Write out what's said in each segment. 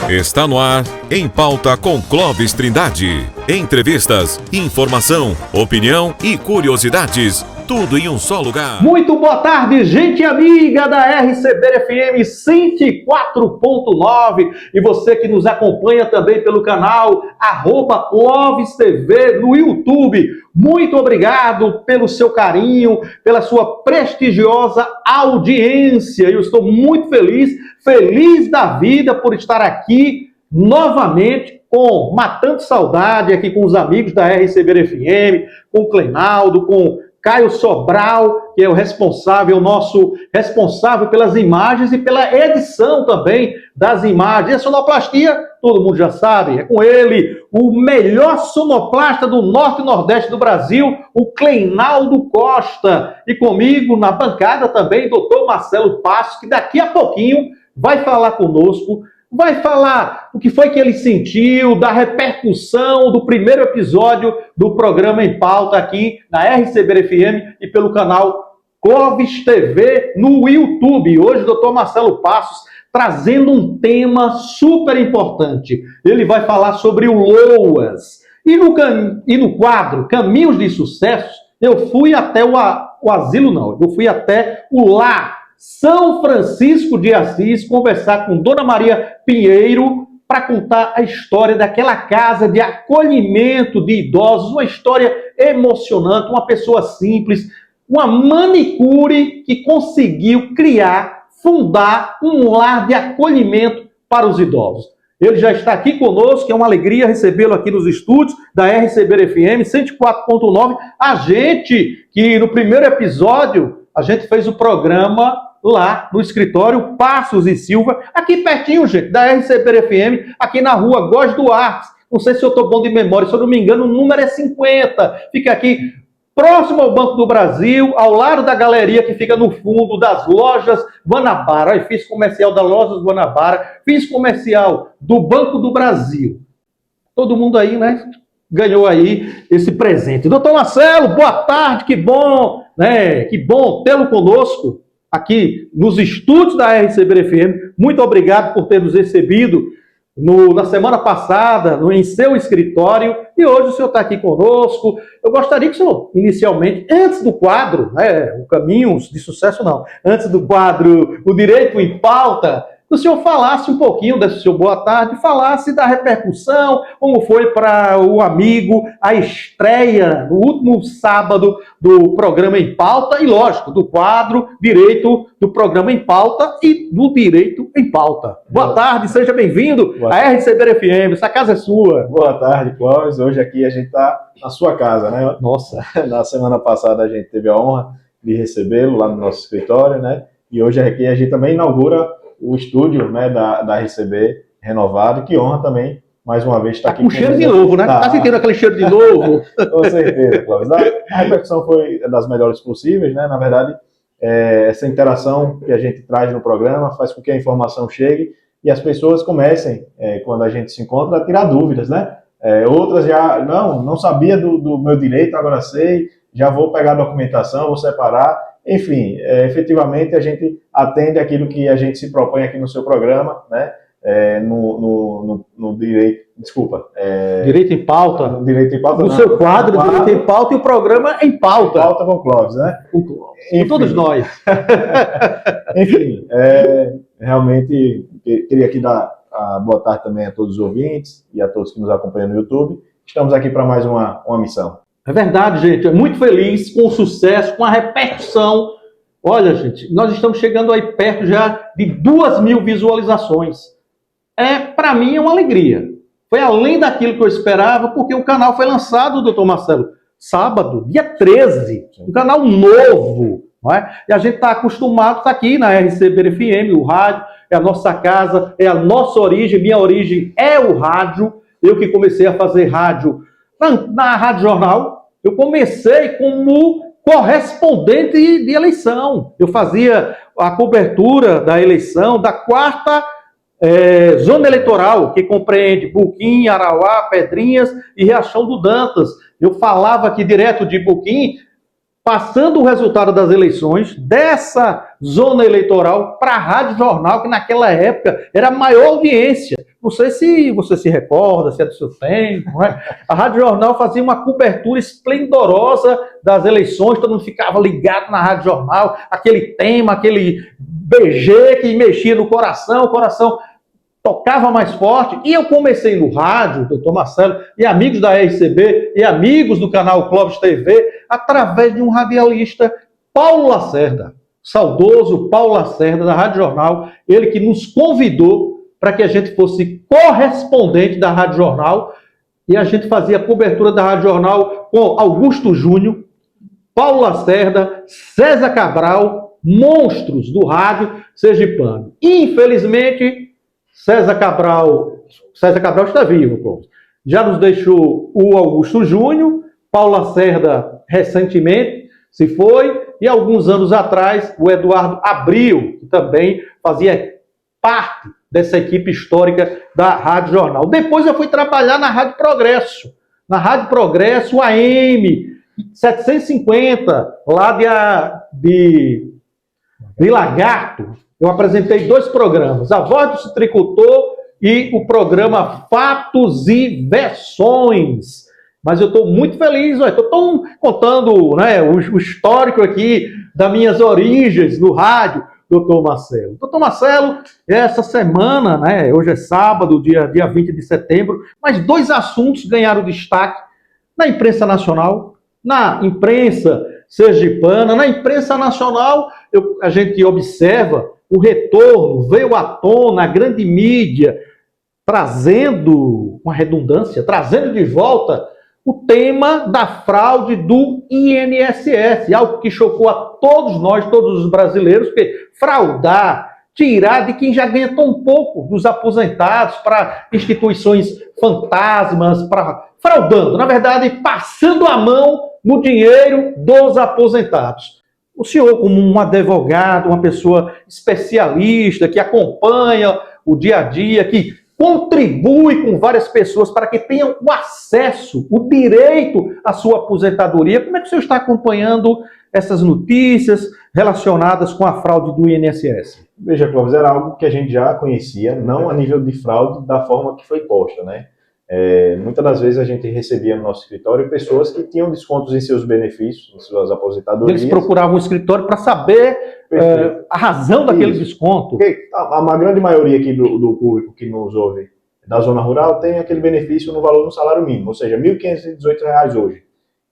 Está no ar, Em Pauta com Clóvis Trindade. Entrevistas, informação, opinião e curiosidades. Tudo em um só lugar. Muito boa tarde, gente amiga da RCB-FM 104.9 e você que nos acompanha também pelo canal @ClovisTV no YouTube. Muito obrigado pelo seu carinho, pela sua prestigiosa audiência. Eu estou muito feliz da vida por estar aqui novamente matando saudade aqui com os amigos da RCB-FM, com o Cleinaldo, com Caio Sobral, que é o nosso responsável pelas imagens e pela edição também das imagens. E a sonoplastia, todo mundo já sabe, é com ele, o melhor sonoplasta do Norte e Nordeste do Brasil, o Cleinaldo Costa. E comigo na bancada também, Dr. Marcelo Passos, que daqui a pouquinho vai falar conosco, vai falar o que foi que ele sentiu, da repercussão do primeiro episódio do programa Em Pauta aqui na RCB-FM e pelo canal Clovis TV no YouTube. Hoje o Dr. Marcelo Passos trazendo um tema super importante. Ele vai falar sobre o LOAS. E no quadro Caminhos de Sucesso, eu fui até o asilo, não, eu fui até o lar São Francisco de Assis, conversar com Dona Maria Pinheiro para contar a história daquela casa de acolhimento de idosos, uma história emocionante, uma pessoa simples, uma manicure que conseguiu fundar um lar de acolhimento para os idosos. Ele já está aqui conosco, é uma alegria recebê-lo aqui nos estúdios da RCB-FM 104.9. A gente, que no primeiro episódio, a gente fez o programa lá no escritório Passos e Silva, aqui pertinho, gente, da RCB-FM, aqui na rua Góes Duarte. Não sei se eu estou bom de memória, se eu não me engano, o número é 50. Fica aqui próximo ao Banco do Brasil, ao lado da galeria que fica no fundo das lojas Guanabara. Eu fiz comercial da Lojas Guanabara, fiz comercial do Banco do Brasil. Todo mundo aí, né, ganhou aí esse presente. Doutor Marcelo, boa tarde, que bom, né? Que bom tê-lo conosco aqui nos estúdios da RCB-FM. Muito obrigado por ter nos recebido na semana passada, em seu escritório, e hoje o senhor está aqui conosco. Eu gostaria que o senhor, inicialmente, antes do quadro, o Caminhos de Sucesso não, antes do quadro O Direito em Pauta, o senhor falasse um pouquinho desse seu boa tarde, falasse da repercussão, como foi para o amigo a estreia no último sábado do programa Em Pauta e, lógico, do quadro Direito do programa Em Pauta e do Direito em Pauta. Boa tarde, seja bem-vindo à RCB-FM, essa casa é sua. Boa tarde, Clóvis. Hoje aqui a gente está na sua casa, né? Nossa. Na semana passada a gente teve a honra de recebê-lo lá no nosso escritório, né? E hoje aqui a gente também inaugura o estúdio, né, da RCB renovado. Que honra também, mais uma vez, estar aqui. Com cheiro de novo, né? Tá sentindo aquele cheiro de novo? Com certeza, Clóvis. A repercussão foi das melhores possíveis, né? Na verdade, essa interação que a gente traz no programa faz com que a informação chegue e as pessoas comecem, quando a gente se encontra, a tirar dúvidas, né? Outras já, não sabia do meu direito, agora sei, já vou pegar a documentação, vou separar. Enfim, efetivamente a gente atende aquilo que a gente se propõe aqui no seu programa, né? No direito, desculpa. Direito em Pauta. Direito em Pauta. No seu quadro, Direito em Pauta e o programa Em Pauta. Pauta com Clóvis, né? Com todos nós. Enfim, realmente queria aqui dar a boa tarde também a todos os ouvintes e a todos que nos acompanham no YouTube. Estamos aqui para mais uma missão. É verdade, gente. É muito feliz com o sucesso, com a repercussão. Olha, gente, nós estamos chegando aí perto já de 2.000 visualizações. Para mim, é uma alegria. Foi além daquilo que eu esperava, porque o canal foi lançado, doutor Marcelo, sábado, dia 13. Um canal novo. Não é? E a gente está acostumado, está aqui na RCB-FM, o rádio, é a nossa casa, é a nossa origem. Minha origem é o rádio. Eu que comecei a fazer rádio na Rádio Jornal. Eu comecei como correspondente de eleição. Eu fazia a cobertura da eleição da 4ª zona eleitoral, que compreende Buquim, Arauá, Pedrinhas e Riachão do Dantas. Eu falava aqui direto de Buquim, passando o resultado das eleições dessa zona eleitoral para a Rádio Jornal, que naquela época era a maior audiência. Não sei se você se recorda, se é do seu tempo, né? A Rádio Jornal fazia uma cobertura esplendorosa das eleições, todo mundo ficava ligado na Rádio Jornal, aquele tema, aquele BG que mexia no coração, o coração tocava mais forte. E eu comecei no rádio, doutor Marcelo, e amigos da RCB, e amigos do canal Clóvis TV, através de um radialista, Paulo Lacerda, saudoso Paulo Lacerda, da Rádio Jornal, ele que nos convidou para que a gente fosse correspondente da Rádio Jornal, e a gente fazia a cobertura da Rádio Jornal com Augusto Júnior, Paulo Lacerda, César Cabral, monstros do rádio sergipano. Infelizmente, César Cabral está vivo, Clóvis. Já nos deixou o Augusto Júnior, Paulo Lacerda recentemente se foi, e alguns anos atrás o Eduardo Abril, que também fazia parte dessa equipe histórica da Rádio Jornal. Depois eu fui trabalhar na Rádio Progresso, AM 750, lá de Lagarto. Eu apresentei 2 programas, A Voz do Citricultor e o programa Fatos e Versões. Mas eu estou muito feliz, estou contando, né, o histórico aqui das minhas origens no rádio, doutor Marcelo. Doutor Marcelo, essa semana, né, hoje é sábado, dia 20 de setembro, mas 2 assuntos ganharam destaque na imprensa nacional, na imprensa sergipana, na imprensa nacional, a gente observa o retorno, veio à tona a grande mídia, trazendo uma redundância, trazendo de volta o tema da fraude do INSS, algo que chocou a todos nós, todos os brasileiros, porque fraudar, tirar de quem já ganha tão pouco dos aposentados para instituições fantasmas, fraudando, na verdade, passando a mão no dinheiro dos aposentados. O senhor, como um advogado, uma pessoa especialista, que acompanha o dia a dia, que contribui com várias pessoas para que tenham o acesso, o direito à sua aposentadoria. Como é que o senhor está acompanhando essas notícias relacionadas com a fraude do INSS? Veja, Clóvis, era algo que a gente já conhecia, não a nível de fraude da forma que foi posta, né? Muitas das vezes a gente recebia no nosso escritório pessoas que tinham descontos em seus benefícios, em suas aposentadorias. Eles procuravam o escritório para saber a razão daquele desconto. Porque a grande maioria aqui do público que nos ouve da zona rural tem aquele benefício no valor do salário mínimo, ou seja, R$ 1.518 hoje.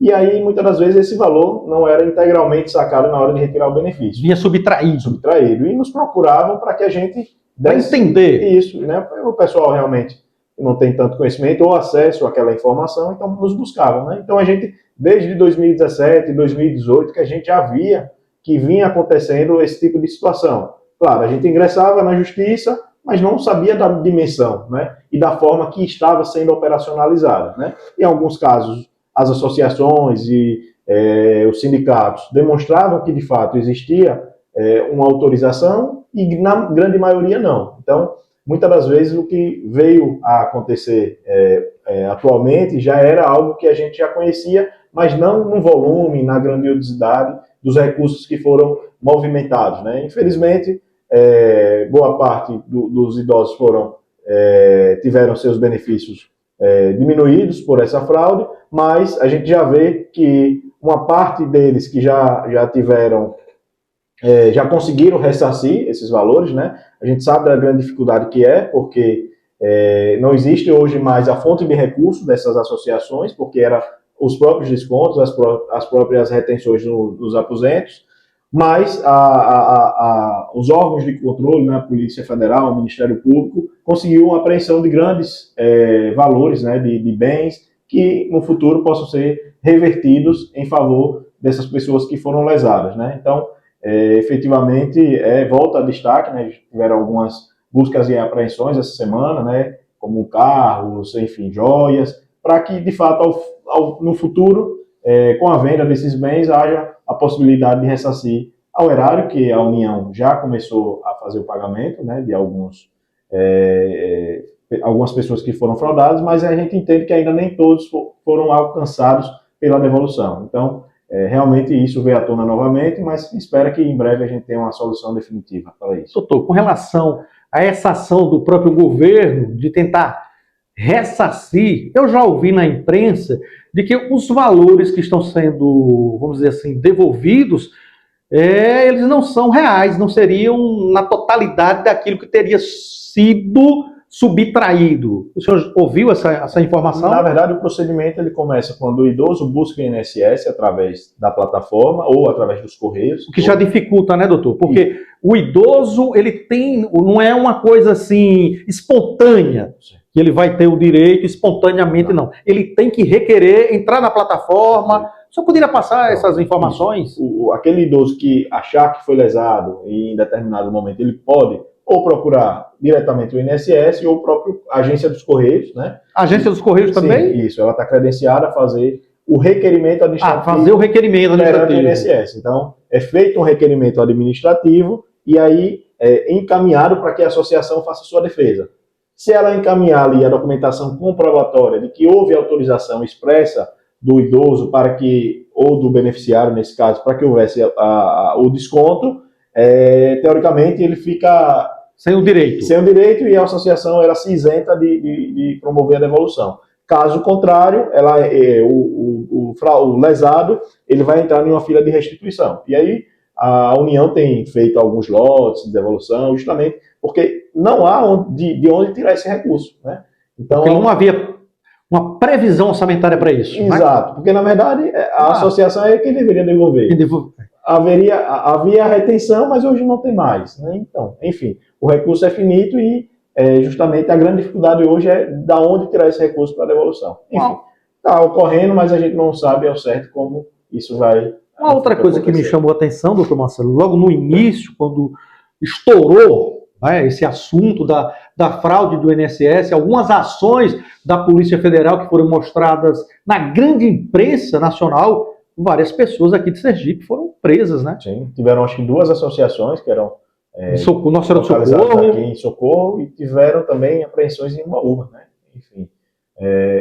E aí, muitas das vezes, esse valor não era integralmente sacado na hora de retirar o benefício. Vinha subtraído. Subtraído. E nos procuravam para que a gente desse entender isso, né? O pessoal realmente não tem tanto conhecimento ou acesso àquela informação, então nos buscavam, né? Então a gente, desde 2017, 2018, que a gente já via que vinha acontecendo esse tipo de situação. Claro, a gente ingressava na justiça, mas não sabia da dimensão, né? E da forma que estava sendo operacionalizada, né? Em alguns casos, as associações e os sindicatos demonstravam que, de fato, existia uma autorização e, na grande maioria, não. Então, muitas das vezes, o que veio a acontecer atualmente já era algo que a gente já conhecia, mas não no volume, na grandiosidade dos recursos que foram movimentados, né? Infelizmente, boa parte dos idosos tiveram seus benefícios diminuídos por essa fraude, mas a gente já vê que uma parte deles que já tiveram, já conseguiram ressarcir esses valores, né? A gente sabe da grande dificuldade que porque não existe hoje mais a fonte de recurso dessas associações, porque era os próprios descontos, as próprias retenções dos aposentos, mas os órgãos de controle, né, a Polícia Federal, o Ministério Público, conseguiu uma apreensão de grandes valores, né, de bens que no futuro possam ser revertidos em favor dessas pessoas que foram lesadas, né? Então, efetivamente, volta a destaque, né? Tiveram algumas buscas e apreensões essa semana, né? Como carros, enfim, joias, para que, de fato, no futuro, com a venda desses bens, haja a possibilidade de ressarcir ao erário, que a União já começou a fazer o pagamento, né, de algumas pessoas que foram fraudadas, mas a gente entende que ainda nem todos foram alcançados pela devolução. Então, realmente isso veio à tona novamente, mas espera que em breve a gente tenha uma solução definitiva para isso. Doutor, com relação a essa ação do próprio governo de tentar ressarcir, eu já ouvi na imprensa de que os valores que estão sendo, vamos dizer assim, devolvidos, eles não são reais, não seriam na totalidade daquilo que teria sido subtraído. O senhor ouviu essa informação? Na verdade, o procedimento ele começa quando o idoso busca o INSS através da plataforma ou através dos correios. O que já dificulta, né, doutor? Porque o idoso, ele tem, não é uma coisa assim espontânea, que ele vai ter o direito espontaneamente, não. Ele tem que requerer entrar na plataforma. O senhor poderia passar essas informações? Aquele idoso que achar que foi lesado e em determinado momento ele pode ou procurar diretamente o INSS ou o próprio Agência dos Correios, né? A Agência dos Correios também? Sim, isso. Ela está credenciada a fazer o requerimento administrativo. Fazer o requerimento administrativo. Do INSS. Então, é feito um requerimento administrativo e aí é encaminhado para que a associação faça sua defesa. Se ela encaminhar ali a documentação comprobatória de que houve autorização expressa do idoso para que, ou do beneficiário nesse caso, para que houvesse o desconto, teoricamente ele fica sem o direito. Sem o direito e a associação ela se isenta de promover a devolução. Caso contrário, o lesado ele vai entrar em uma fila de restituição. E aí a União tem feito alguns lotes de devolução, justamente porque não há de onde tirar esse recurso, né? Então, porque não havia uma previsão orçamentária para isso. Exato, porque na verdade a associação é quem deveria devolver. Havia a retenção, mas hoje não tem mais, né? Então, enfim, o recurso é finito e justamente a grande dificuldade hoje é da onde tirar esse recurso para a devolução. Enfim, está ocorrendo, mas a gente não sabe ao certo como isso vai. Uma outra coisa que me chamou a atenção, doutor Marcelo, logo no início, quando estourou esse assunto da fraude do INSS, algumas ações da Polícia Federal que foram mostradas na grande imprensa nacional, várias pessoas aqui de Sergipe foram presas, né? Sim, tiveram acho que 2 associações que eram Nossa Senhora do Socorro. Aqui em Socorro e tiveram também apreensões em Ubaúba, né? Enfim,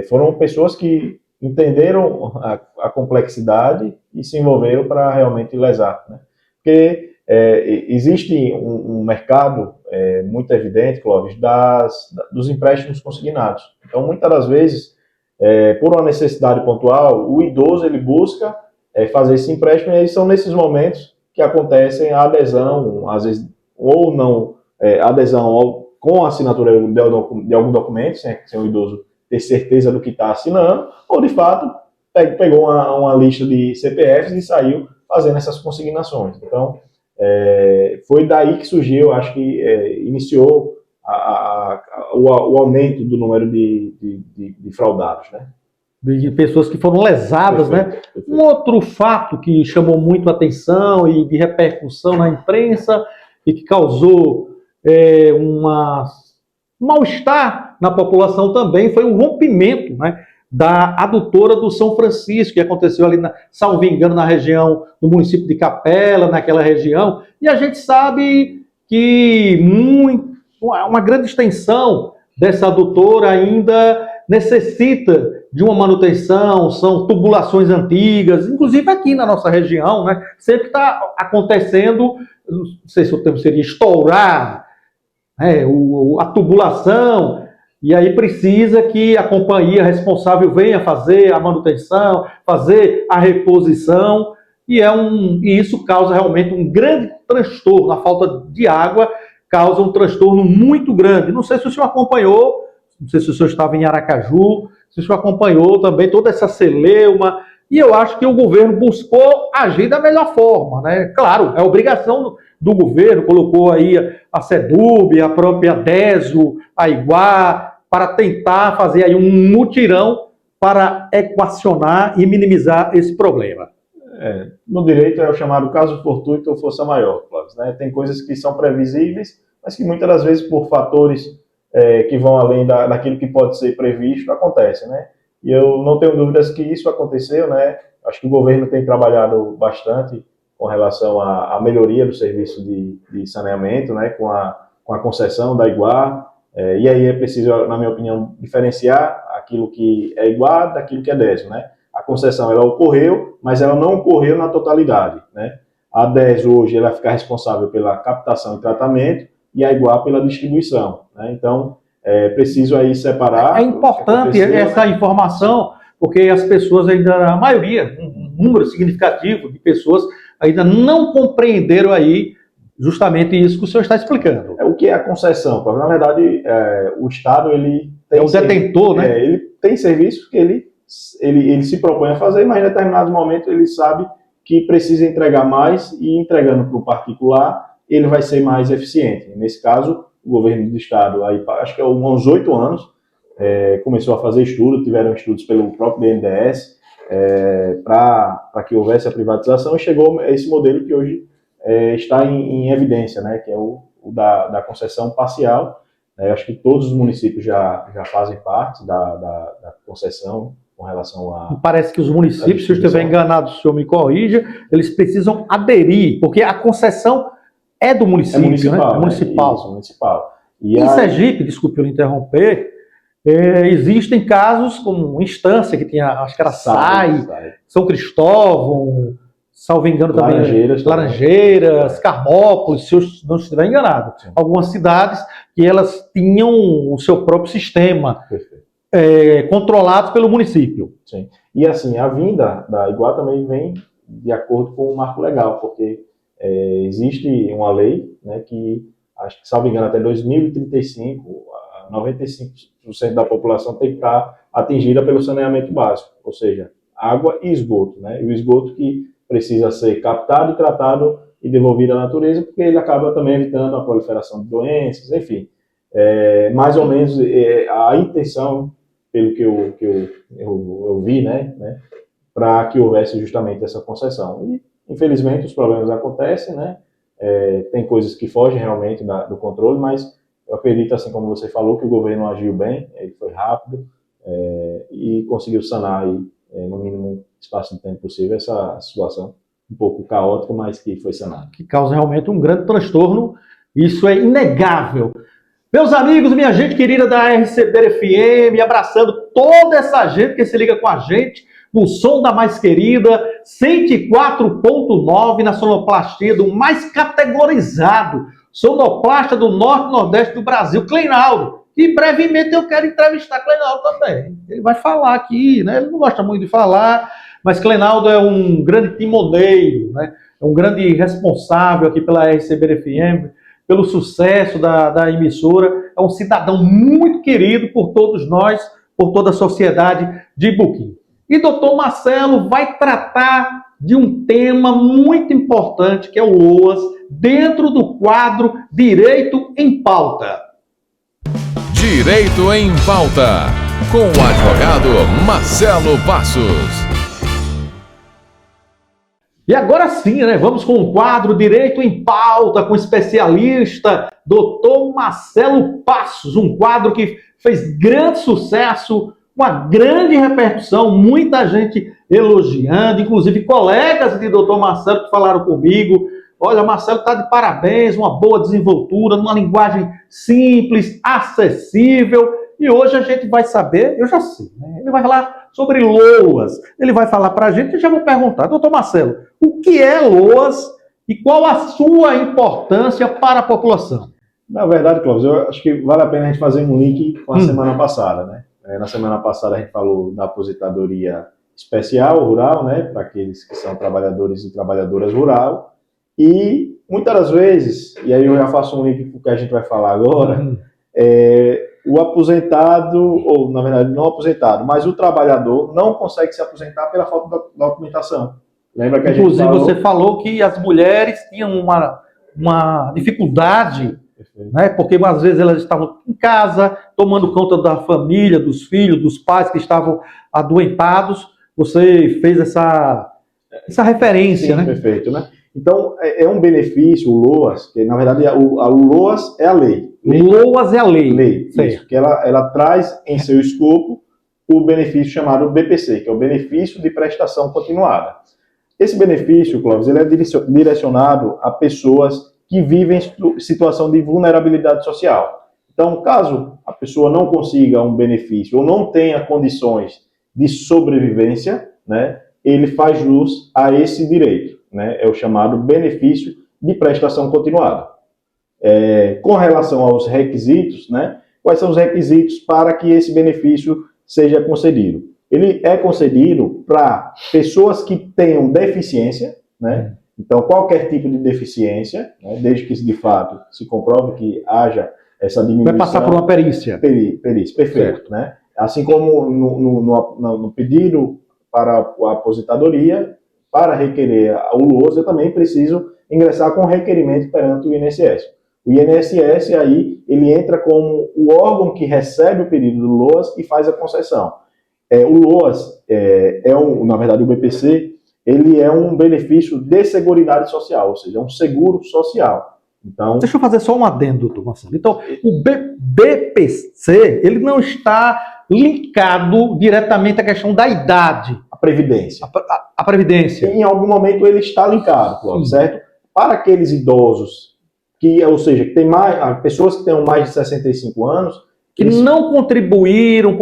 foram pessoas que entenderam a complexidade e se envolveram para realmente lesar, né? Porque existe um mercado muito evidente, Clóvis, dos empréstimos consignados. Então, muitas das vezes, por uma necessidade pontual, o idoso ele busca fazer esse empréstimo e aí são nesses momentos que acontecem a adesão, às vezes, ou não, adesão com a assinatura de algum documento, sem o idoso ter certeza do que está assinando, ou de fato pegou uma lista de CPFs e saiu fazendo essas consignações. Então, foi daí que surgiu, acho que iniciou o aumento do número de fraudados, né? De pessoas que foram lesadas, perfeito, né? Perfeito. Um outro fato que chamou muito a atenção e de repercussão na imprensa e que causou um mal-estar na população também foi o rompimento, né, da adutora do São Francisco, que aconteceu ali, salvo engano, na região do município de Capela, naquela região, e a gente sabe que uma grande extensão dessa adutora ainda necessita de uma manutenção, são tubulações antigas, inclusive aqui na nossa região, né, sempre está acontecendo, não sei se o termo seria estourar, a tubulação, e aí precisa que a companhia responsável venha fazer a manutenção, fazer a reposição, e isso causa realmente um grande transtorno. A falta de água causa um transtorno muito grande. Não sei se o senhor acompanhou, não sei se o senhor estava em Aracaju, se o senhor acompanhou também toda essa celeuma, e eu acho que o governo buscou agir da melhor forma, né? Claro, é obrigação do governo, colocou aí a SEDUB, a própria DESO, a Iguá, para tentar fazer aí um mutirão para equacionar e minimizar esse problema. No direito é o chamado caso fortuito ou força maior, Clóvis, né? Tem coisas que são previsíveis, mas que muitas das vezes por fatores que vão além daquilo que pode ser previsto, acontece, né? E eu não tenho dúvidas que isso aconteceu, né? Acho que o governo tem trabalhado bastante com relação à melhoria do serviço de saneamento, né? Com a concessão da Iguá, e aí é preciso, na minha opinião, diferenciar aquilo que é Iguá daquilo que é DESO, né? A concessão, ela ocorreu, mas ela não ocorreu na totalidade, né? A DESO hoje, ela fica responsável pela captação e tratamento, e a Iguá pela distribuição, né? Então, é preciso aí separar. É importante essa informação, porque as pessoas ainda, a maioria, um número significativo de pessoas ainda não compreenderam aí justamente isso que o senhor está explicando. O que é a concessão? Na verdade, o Estado, ele tem... É o detentor, né? Ele tem serviço que ele se propõe a fazer, mas em determinados momentos ele sabe que precisa entregar mais e entregando para o particular, ele vai ser mais eficiente. Nesse caso, o governo do Estado, aí, acho que há uns 8 anos, começou a fazer estudos, tiveram estudos pelo próprio BNDES, para que houvesse a privatização, e chegou a esse modelo que hoje está em evidência, né, que é o da concessão parcial. Acho que todos os municípios já fazem parte da concessão com relação a... Parece que os municípios, se eu estiver enganado, o senhor me corrija, eles precisam aderir, porque a concessão é do município, municipal, né? É municipal. Isso, municipal. Em Sergipe, desculpe eu interromper, existem casos como instância, que tinha, acho que era SAI, São Cristóvão, salvo engano também, Laranjeiras, Carmópolis, se eu não estiver enganado. Sim. Algumas cidades que elas tinham o seu próprio sistema, controlado pelo município. Sim. E assim, a vinda da Iguá também vem de acordo com o marco legal, porque existe uma lei, né, que, acho que, salvo engano, até 2035, 95% da população tem que estar atingida pelo saneamento básico, ou seja, água e esgoto, né? E o esgoto que precisa ser captado e tratado e devolvido à natureza, porque ele acaba também evitando a proliferação de doenças, enfim. Mais ou menos a intenção, pelo que eu vi, né, para que houvesse justamente essa concessão. E, infelizmente, os problemas acontecem, né? Tem coisas que fogem realmente do controle, mas eu acredito, assim como você falou, que o governo agiu bem, ele foi rápido e conseguiu sanar aí, no mínimo espaço de tempo possível, essa situação um pouco caótica, mas que foi sanada. Que causa realmente um grande transtorno, isso é inegável. Meus amigos, minha gente querida da RCB FM, abraçando toda essa gente que se liga com a gente no som da mais querida, 104.9 na sonoplastia do mais categorizado sonoplasta do Norte e Nordeste do Brasil, Cleinaldo. E brevemente eu quero entrevistar Cleinaldo também. Ele vai falar aqui, né? Ele não gosta muito de falar, mas Cleinaldo é um grande timoneiro, né? É um grande responsável aqui pela RCB FM, pelo sucesso da emissora. É um cidadão muito querido por todos nós, por toda a sociedade de Ibuquim. E doutor Marcelo vai tratar de um tema muito importante, que é o LOAS, dentro do quadro Direito em Pauta. Direito em Pauta, com o advogado Marcelo Passos. E agora sim, né? Vamos com o quadro Direito em Pauta, com o especialista doutor Marcelo Passos, um quadro que fez grande sucesso, uma grande repercussão, muita gente elogiando, inclusive colegas de doutor Marcelo que falaram comigo. Olha, Marcelo está de parabéns, uma boa desenvoltura, numa linguagem simples, acessível. E hoje a gente vai saber, eu já sei, né? Ele vai falar sobre LOAS. Ele vai falar para a gente, eu já vou perguntar, doutor Marcelo, o que é LOAS e qual a sua importância para a população? Na verdade, Cláudio, eu acho que vale a pena a gente fazer um link com a semana passada, né? Na semana passada a gente falou da aposentadoria especial rural, né, para aqueles que são trabalhadores e trabalhadoras rural, e muitas das vezes, e aí eu já faço um link com o que a gente vai falar agora, o aposentado, ou na verdade não aposentado, mas o trabalhador não consegue se aposentar pela falta da documentação. Lembra que a gente falou? Inclusive você falou que as mulheres tinham uma dificuldade, né? Porque às vezes elas estavam em casa, tomando conta da família, dos filhos, dos pais que estavam adoentados. Você fez essa referência, sim, né? Perfeito, né? Então, é um benefício, o LOAS, que na verdade o LOAS é a lei. LOAS é a lei. Isso, que ela traz em seu escopo o benefício chamado BPC, que é o benefício de prestação continuada. Esse benefício, Clóvis, ele é direcionado a pessoas que vivem em situação de vulnerabilidade social. Então, caso a pessoa não consiga um benefício ou não tenha condições de sobrevivência, né, ele faz jus a esse direito, né, é o chamado benefício de prestação continuada. Com relação aos requisitos, né? Quais são os requisitos para que esse benefício seja concedido? Ele é concedido para pessoas que tenham deficiência, né? Então, qualquer tipo de deficiência, né? Desde que de fato se comprove que haja essa diminuição. Vai passar por uma perícia. Perícia, perfeito, né? Assim como no pedido para a aposentadoria, para requerer o LOAS, eu também preciso ingressar com requerimento perante o INSS. O INSS, aí, ele entra como o órgão que recebe o pedido do LOAS e faz a concessão. O LOAS, na verdade, o BPC, ele é um benefício de seguridade social, ou seja, é um seguro social. Então, deixa eu fazer só um adendo, doutor Marcelo. Então, o BPC, ele não está linkado diretamente à questão da idade. A Previdência. A Previdência. Em algum momento ele está linkado, Cláudio, certo? Para aqueles idosos, ou seja, que tem pessoas que tenham mais de 65 anos, que não contribuíram,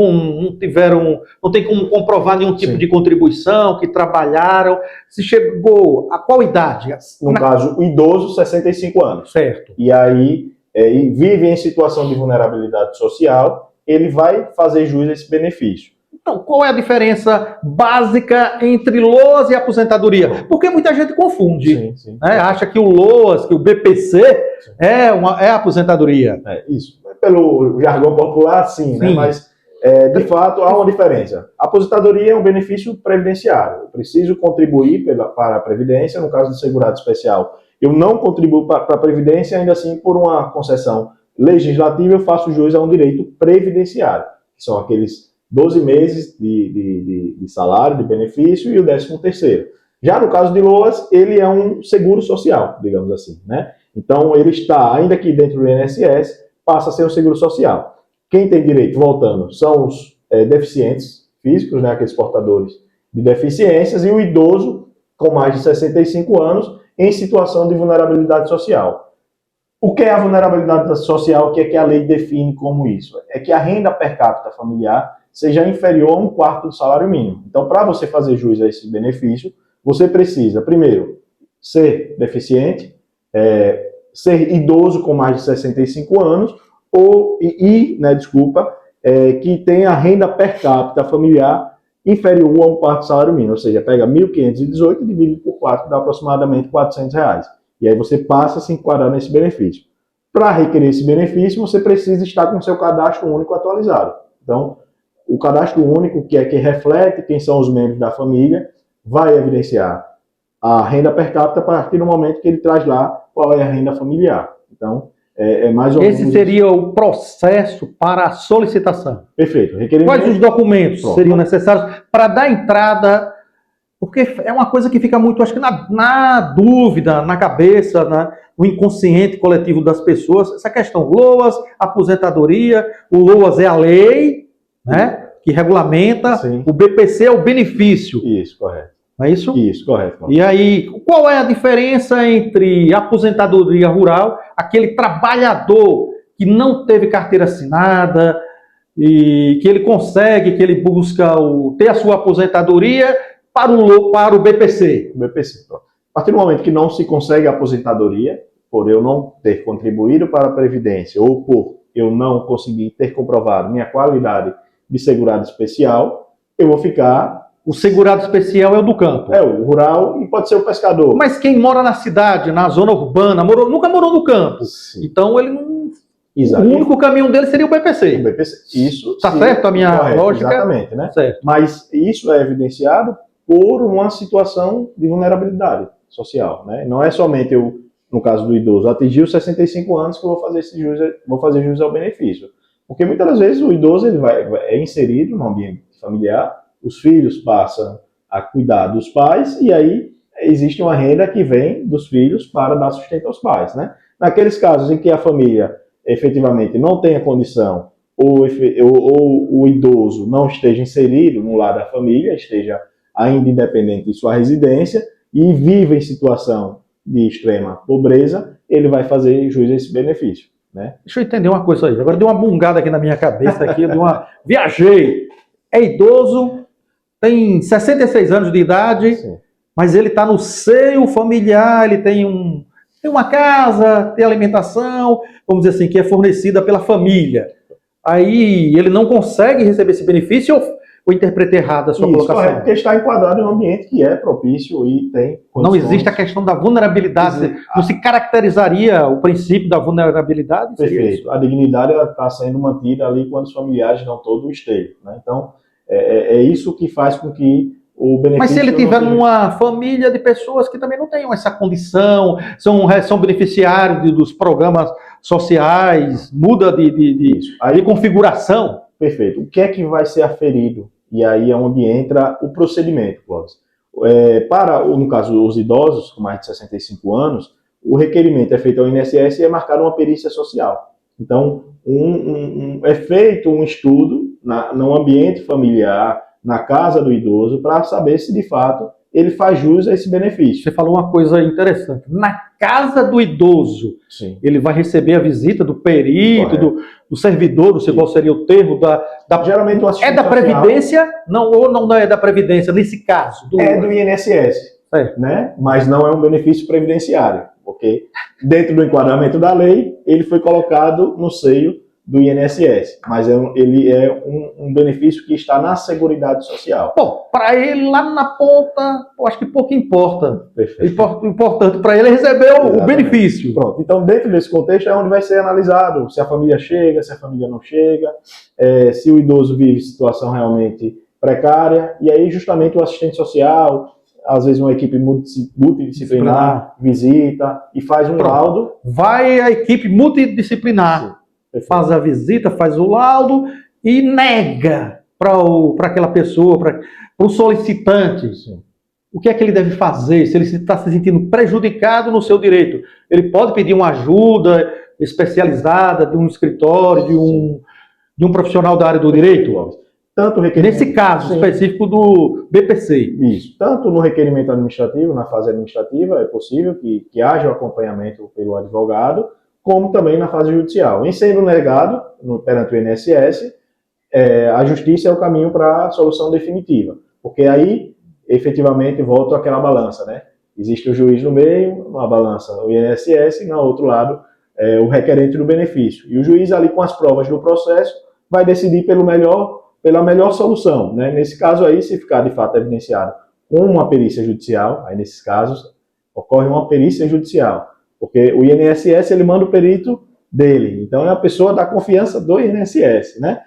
não tem como comprovar nenhum tipo de contribuição, que trabalharam. Se chegou a qual idade? No caso, o idoso, 65 anos. Certo. E aí, e vive em situação de vulnerabilidade social, ele vai fazer jus a esse benefício. Então, qual é a diferença básica entre LOAS e aposentadoria? Porque muita gente confunde. Sim. Né? Acha que o LOAS, que o BPC é a aposentadoria. Isso. Pelo jargão popular, sim. Né? Mas, de fato, há uma diferença. A aposentadoria é um benefício previdenciário. Eu preciso contribuir para a Previdência, no caso de segurado especial. Eu não contribuo para a Previdência, ainda assim, por uma concessão legislativa, eu faço jus a um direito previdenciário, que são aqueles 12 meses de salário, de benefício, e o 13º. Já no caso de LOAS, ele é um seguro social, digamos assim, né? Então, ele está, ainda que dentro do INSS, passa a ser um seguro social. Quem tem direito, voltando, são os deficientes físicos, né? Aqueles portadores de deficiências, e o idoso com mais de 65 anos em situação de vulnerabilidade social. O que é a vulnerabilidade social? O que é que a lei define como isso? É que a renda per capita familiar seja inferior a 1/4 do salário mínimo. Então, para você fazer jus a esse benefício, você precisa, primeiro, ser deficiente, ser idoso com mais de 65 anos, que tenha renda per capita familiar inferior a 1/4 do salário mínimo. Ou seja, pega 1.518 e divide por 4, dá aproximadamente R$400. E aí você passa a se enquadrar nesse benefício. Para requerer esse benefício, você precisa estar com o seu cadastro único atualizado. Então, o cadastro único, que reflete quem são os membros da família, vai evidenciar a renda per capita a partir do momento que ele traz lá qual é a renda familiar. Então, mais ou menos... Esse seria o processo para a solicitação. Perfeito. Requerimento... Quais os documentos seriam necessários para dar entrada? Porque é uma coisa que fica muito, acho que na dúvida, na cabeça, no inconsciente coletivo das pessoas, essa questão LOAS, aposentadoria, o LOAS é a lei, né, que regulamenta, sim. O BPC é o benefício. Isso, correto. Não é isso? Isso, correto. E aí, qual é a diferença entre aposentadoria rural, aquele trabalhador que não teve carteira assinada, e que ele consegue, que ele busca ter a sua aposentadoria para o BPC? O BPC, pronto. A partir do momento que não se consegue a aposentadoria, por eu não ter contribuído para a Previdência, ou por eu não conseguir ter comprovado minha qualidade de segurado especial, eu vou ficar... O segurado especial é o do campo. O rural, e pode ser o pescador. Mas quem mora na cidade, na zona urbana, nunca morou no campo. Sim. Então ele não... Exato. O único caminho dele seria o BPC. O BPC. Isso. Está certo a minha lógica? Exatamente, né? Certo. Mas isso é evidenciado por uma situação de vulnerabilidade social, né? Não é somente eu, no caso do idoso, atingir os 65 anos que eu vou fazer jus ao benefício. Porque muitas das vezes o idoso ele é inserido no ambiente familiar, os filhos passam a cuidar dos pais e aí existe uma renda que vem dos filhos para dar sustento aos pais, né? Naqueles casos em que a família efetivamente não tenha condição ou o idoso não esteja inserido no lar da família, esteja ainda independente de sua residência e vive em situação de extrema pobreza, ele vai fazer jus a esse benefício, né? Deixa eu entender uma coisa aí. Agora deu uma bungada aqui na minha cabeça, viajei. É idoso, tem 66 anos de idade, sim. Mas ele está no seio familiar, ele tem tem uma casa, tem alimentação, vamos dizer assim, que é fornecida pela família. Aí ele não consegue receber esse benefício ou interpretei errado a sua colocação? Correto, porque está enquadrado em um ambiente que é propício e tem condições. Não existe a questão da vulnerabilidade, não se caracterizaria o princípio da vulnerabilidade? Perfeito. A dignidade está sendo mantida ali quando os familiares dão todo o esteio, né? Então, é isso que faz com que o benefício... Mas se ele tiver uma família de pessoas que também não tenham essa condição, são beneficiários dos programas sociais, muda de configuração? Perfeito. O que é que vai ser aferido? E aí é onde entra o procedimento, Clóvis. No caso, os idosos com mais de 65 anos, o requerimento é feito ao INSS e é marcada uma perícia social. Então, é feito um estudo no ambiente familiar, na casa do idoso, para saber se de fato ele faz jus a esse benefício. Você falou uma coisa interessante. Na casa do idoso, sim, ele vai receber a visita do perito, do servidor, não sei qual seria o termo, geralmente o assistente é da Previdência, ou não é da Previdência, nesse caso? É do INSS, né? Mas não é um benefício previdenciário, porque dentro do enquadramento da lei, ele foi colocado no seio do INSS, mas ele é um benefício que está na Seguridade Social. Bom, para ele lá na ponta, eu acho que pouco importa. Perfeito. O importante para ele é receber o benefício. Pronto. Então, dentro desse contexto é onde vai ser analisado se a família chega, se a família não chega, se o idoso vive situação realmente precária, e aí justamente o assistente social, às vezes uma equipe multidisciplinar, visita e faz um laudo. Vai a equipe multidisciplinar. Sim. Faz a visita, faz o laudo e nega para aquela pessoa, para o solicitante. Sim. O que é que ele deve fazer se ele está se sentindo prejudicado no seu direito? Ele pode pedir uma ajuda especializada de um escritório, de um profissional da área do direito? Tanto nesse caso específico do BPC. Isso. Tanto no requerimento administrativo, na fase administrativa, é possível que haja o acompanhamento pelo advogado, como também na fase judicial. Em sendo negado perante o INSS, a justiça é o caminho para a solução definitiva, porque aí, efetivamente, volta aquela balança, né? Existe o juiz no meio, uma balança o INSS, e no outro lado, o requerente do benefício. E o juiz ali, com as provas do processo, vai decidir pela melhor solução, né? Nesse caso aí, se ficar de fato evidenciado com uma perícia judicial, aí nesses casos, ocorre uma perícia judicial. Porque o INSS, ele manda o perito dele. Então, é a pessoa da confiança do INSS, né?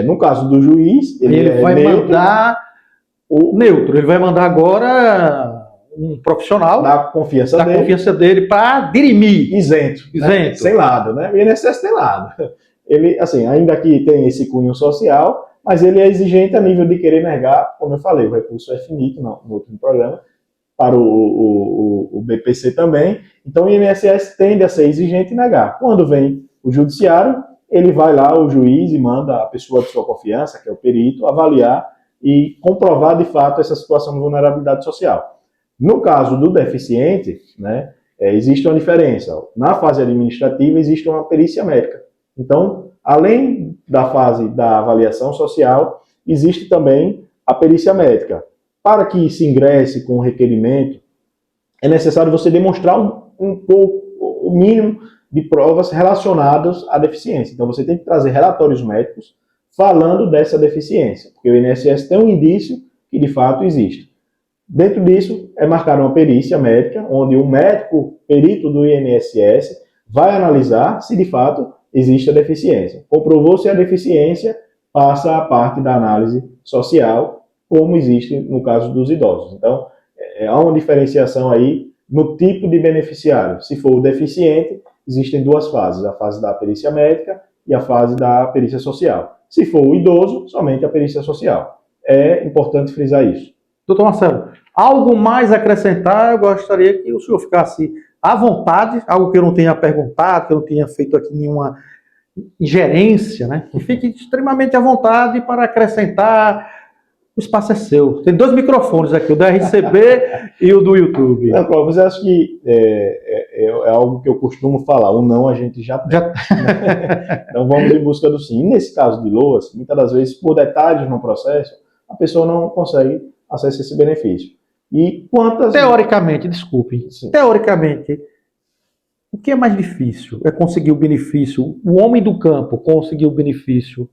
No caso do juiz, ele vai mandar o neutro. Ele vai mandar agora um profissional da confiança dele para dirimir. Isento. Né? Sem lado, né? O INSS tem lado. Ele, assim, ainda que tem esse cunho social, mas ele é exigente a nível de querer negar, como eu falei, o recurso é finito no último programa, para o BPC também. Então, o INSS tende a ser exigente e negar. Quando vem o judiciário, ele vai lá, o juiz, e manda a pessoa de sua confiança, que é o perito, avaliar e comprovar, de fato, essa situação de vulnerabilidade social. No caso do deficiente, né, existe uma diferença. Na fase administrativa, existe uma perícia médica. Então, além da fase da avaliação social, existe também a perícia médica. Para que se ingresse com o requerimento, é necessário você demonstrar o mínimo de provas relacionadas à deficiência. Então, você tem que trazer relatórios médicos falando dessa deficiência, porque o INSS tem um indício que, de fato, existe. Dentro disso, é marcada uma perícia médica, onde um médico perito do INSS vai analisar se, de fato, existe a deficiência. Comprovou-se a deficiência, passa a parte da análise social, como existe no caso dos idosos. Então, há uma diferenciação aí no tipo de beneficiário. Se for o deficiente, existem duas fases, a fase da perícia médica e a fase da perícia social. Se for o idoso, somente a perícia social. É importante frisar isso. Doutor Marcelo, algo mais a acrescentar? Eu gostaria que o senhor ficasse à vontade, algo que eu não tenha perguntado, que eu não tenha feito aqui nenhuma ingerência, né? Que fique extremamente à vontade para acrescentar. O espaço é seu. Tem 2 microfones aqui, o da RCB e o do YouTube. Não, Clóvis, eu acho que é algo que eu costumo falar. O não a gente já tem. Então vamos em busca do sim. E nesse caso de LOAS, muitas das vezes, por detalhes no processo, a pessoa não consegue acessar esse benefício. E quantas... Teoricamente, desculpe. Sim. Teoricamente, O que é mais difícil? É conseguir o benefício, o homem do campo conseguir o benefício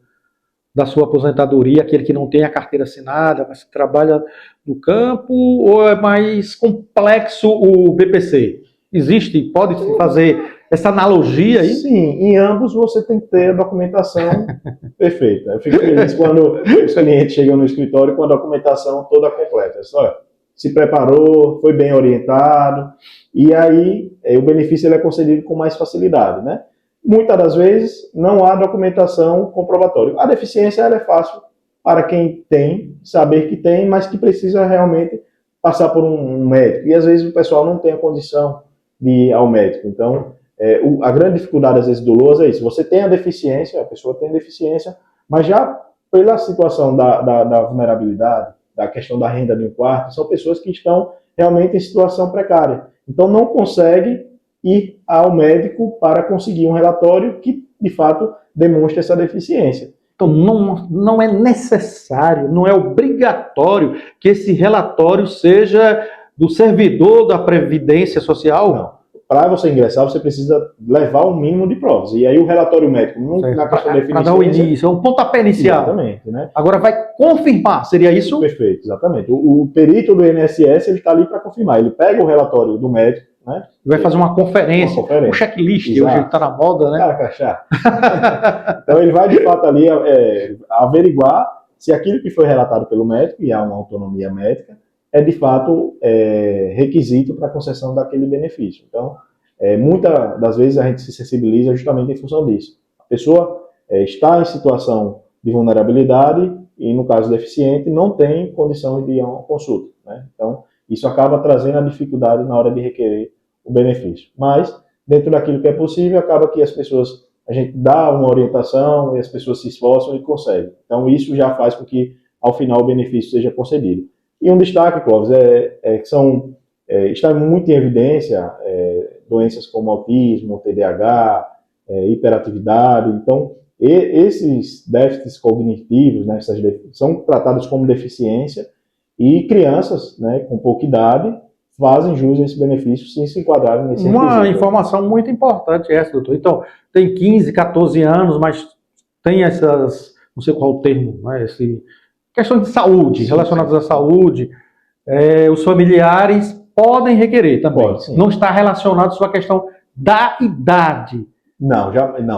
da sua aposentadoria, aquele que não tem a carteira assinada, mas que trabalha no campo, ou é mais complexo o BPC? Existe, pode-se fazer essa analogia aí? Sim, em ambos você tem que ter a documentação perfeita. Eu fico feliz quando os clientes chegam no escritório com a documentação toda completa. Olha, se preparou, foi bem orientado, e aí o benefício ele é concedido com mais facilidade, né? Muitas das vezes não há documentação comprobatória. A deficiência ela é fácil para quem tem, saber que tem, mas que precisa realmente passar por um médico. E às vezes o pessoal não tem a condição de ir ao médico. Então, a grande dificuldade às vezes do LOAS é isso. Você tem a deficiência, a pessoa tem deficiência, mas já pela situação da vulnerabilidade, da questão da renda de um quarto, são pessoas que estão realmente em situação precária. Então não consegue ir ao médico para conseguir um relatório que, de fato, demonstre essa deficiência. Então, não é necessário, não é obrigatório que esse relatório seja do servidor da Previdência Social? Não. Para você ingressar, você precisa levar o mínimo de provas. E aí o relatório médico, na questão da deficiência... Para dar o início, é um pontapé inicial. Exatamente. Né? Agora vai confirmar, seria isso? Perfeito, exatamente. O perito do INSS está ali para confirmar. Ele pega o relatório do médico, né? Vai fazer uma conferência, um checklist, hoje ele está na moda, né? Cara, cachá. Então ele vai de fato ali averiguar se aquilo que foi relatado pelo médico, e há uma autonomia médica, é de fato requisito para a concessão daquele benefício. Então, muitas das vezes a gente se sensibiliza justamente em função disso. A pessoa está em situação de vulnerabilidade e, no caso deficiente, não tem condição de ir a uma consulta, né? Então, isso acaba trazendo a dificuldade na hora de requerer o benefício. Mas, dentro daquilo que é possível, acaba que a gente dá uma orientação e as pessoas se esforçam e conseguem. Então, isso já faz com que, ao final, o benefício seja concedido. E um destaque, Clóvis, está muito em evidência doenças como autismo, TDAH, hiperatividade. Então, esses déficits cognitivos, né, são tratados como deficiência, e crianças, né, com pouca idade fazem jus a esse benefício se enquadrarem nesse requisito. Uma informação muito importante essa, doutor. Então, tem 15, 14 anos, mas tem essas, não sei qual o termo, né, questões de saúde, relacionadas à saúde, os familiares podem requerer também. Pode, não está relacionado só à questão da idade. Não,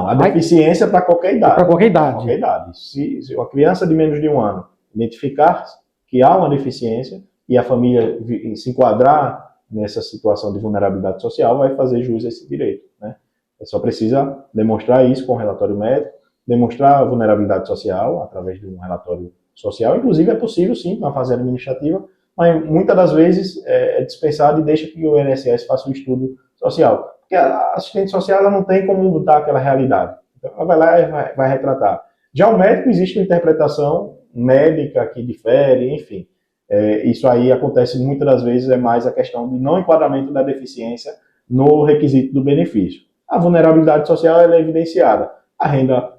a deficiência é para qualquer idade. Para qualquer idade. Qualquer idade. Se uma criança de menos de 1 ano identificar que há uma deficiência e a família se enquadrar nessa situação de vulnerabilidade social, vai fazer jus a esse direito, né? Só precisa demonstrar isso com o relatório médico, demonstrar a vulnerabilidade social através de um relatório social. Inclusive é possível sim, na fase administrativa, mas muitas das vezes é dispensado e deixa que o INSS faça o estudo social. Porque a assistente social ela não tem como mudar aquela realidade. Então ela vai lá e vai retratar. Já o médico, existe uma interpretação médica que difere, enfim. Isso aí acontece muitas das vezes, é mais a questão de não enquadramento da deficiência no requisito do benefício. A vulnerabilidade social ela é evidenciada. A renda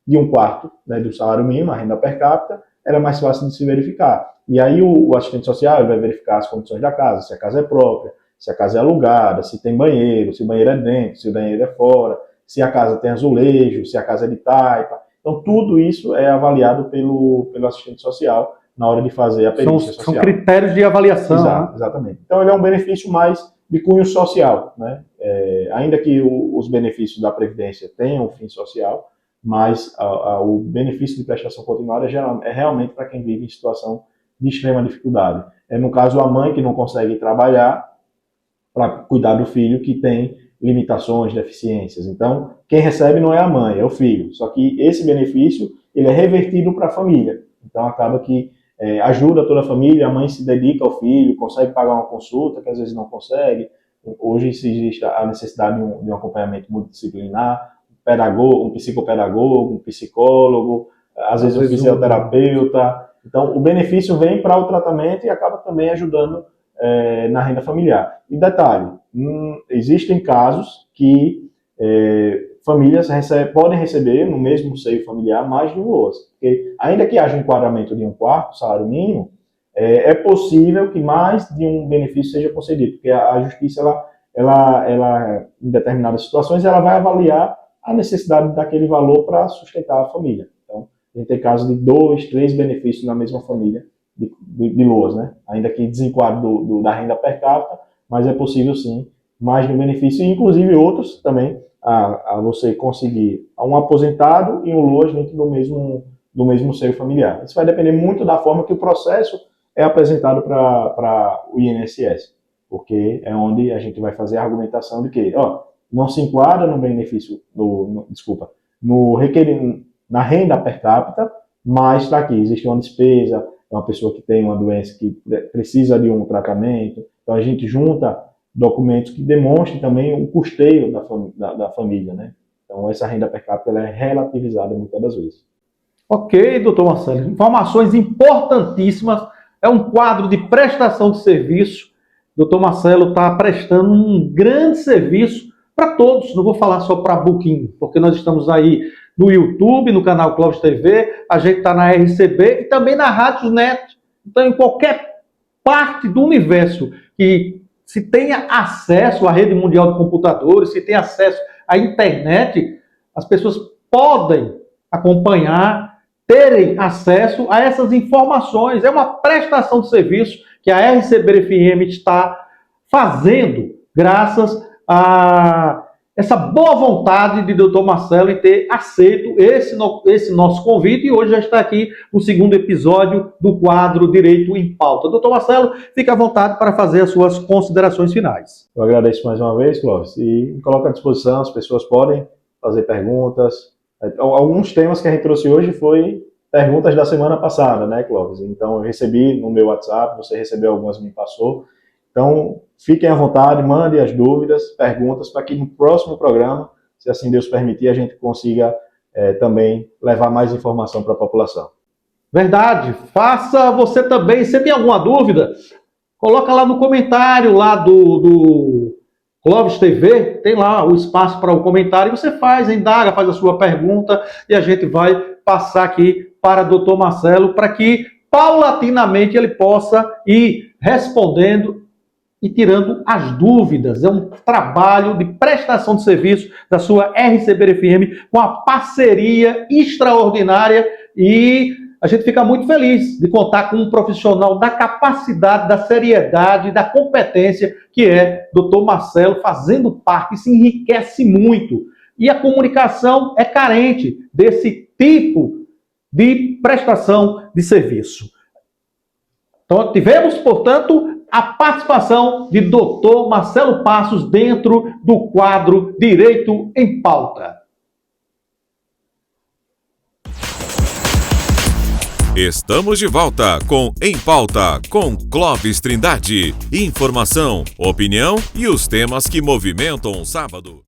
de 1/4, né, do salário mínimo, a renda per capita, ela é mais fácil de se verificar. E aí o assistente social vai verificar as condições da casa, se a casa é própria, se a casa é alugada, se tem banheiro, se o banheiro é dentro, se o banheiro é fora, se a casa tem azulejo, se a casa é de taipa. Então, tudo isso é avaliado pelo assistente social na hora de fazer a perícia social. São critérios de avaliação. Exato, exatamente. Então, ele é um benefício mais de cunho social, né? Ainda que os benefícios da Previdência tenham um fim social, mas o benefício de prestação continuada é realmente para quem vive em situação de extrema dificuldade. No caso, a mãe que não consegue trabalhar para cuidar do filho que tem limitações, deficiências. Então, quem recebe não é a mãe, é o filho. Só que esse benefício ele é revertido para a família. Então, acaba que ajuda toda a família, a mãe se dedica ao filho, consegue pagar uma consulta, que às vezes não consegue. Hoje existe a necessidade de um acompanhamento multidisciplinar, um psicopedagogo, um psicólogo, às vezes um fisioterapeuta. Então, o benefício vem para o tratamento e acaba também ajudando na renda familiar. E detalhe, existem casos que famílias podem receber no mesmo seio familiar mais de um LOAS. Porque ainda que haja um enquadramento de 1/4 salário mínimo, é possível que mais de um benefício seja concedido, porque a justiça ela em determinadas situações, ela vai avaliar a necessidade daquele valor para sustentar a família. Então, a gente tem casos de 2, 3 benefícios na mesma família de LOAS, né? Ainda que desenquadre da renda per capita, mas é possível sim mais de um benefício, e inclusive outros também, a você conseguir um aposentado e um LOAS dentro do mesmo seio familiar. Isso vai depender muito da forma que o processo é apresentado para o INSS, porque é onde a gente vai fazer a argumentação de que, não se enquadra no benefício, na renda per capita, mas está aqui, existe uma despesa, é uma pessoa que tem uma doença que precisa de um tratamento, então a gente junta documentos que demonstrem também o custeio da família, né? Então essa renda per capita ela é relativizada muitas das vezes. Ok, doutor Marcelo, informações importantíssimas, é um quadro de prestação de serviço, doutor Marcelo está prestando um grande serviço para todos, não vou falar só para Booking, porque nós estamos aí no YouTube, no canal Clovis TV, a gente está na RCB e também na Rádios Net. Então, em qualquer parte do universo que se tenha acesso à rede mundial de computadores, se tenha acesso à internet, as pessoas podem acompanhar, terem acesso a essas informações. É uma prestação de serviço que a RCB-FM está fazendo graças a essa boa vontade de Dr. Marcelo em ter aceito esse nosso convite e hoje já está aqui no segundo episódio do quadro Direito em Pauta. Dr. Marcelo, fique à vontade para fazer as suas considerações finais. Eu agradeço mais uma vez, Clóvis, e me coloco à disposição, as pessoas podem fazer perguntas. Alguns temas que a gente trouxe hoje foi perguntas da semana passada, né, Clóvis? Então eu recebi no meu WhatsApp, você recebeu algumas, me passou. Então, fiquem à vontade, mandem as dúvidas, perguntas, para que no próximo programa, se assim Deus permitir, a gente consiga também levar mais informação para a população. Verdade. Faça você também. Se tem alguma dúvida, coloca lá no comentário lá do Clovis TV, tem lá o espaço para o comentário, você indaga, faz a sua pergunta e a gente vai passar aqui para o Dr. Marcelo para que paulatinamente ele possa ir respondendo e tirando as dúvidas. É um trabalho de prestação de serviço da sua RCB-FM com a parceria extraordinária e a gente fica muito feliz de contar com um profissional da capacidade, da seriedade, da competência que é Dr. Marcelo fazendo parte, se enriquece muito. E a comunicação é carente desse tipo de prestação de serviço. Então, tivemos, portanto, a participação de Dr. Marcelo Passos dentro do quadro Direito em Pauta. Estamos de volta com Em Pauta, com Clovis Trindade. Informação, opinião e os temas que movimentam o sábado.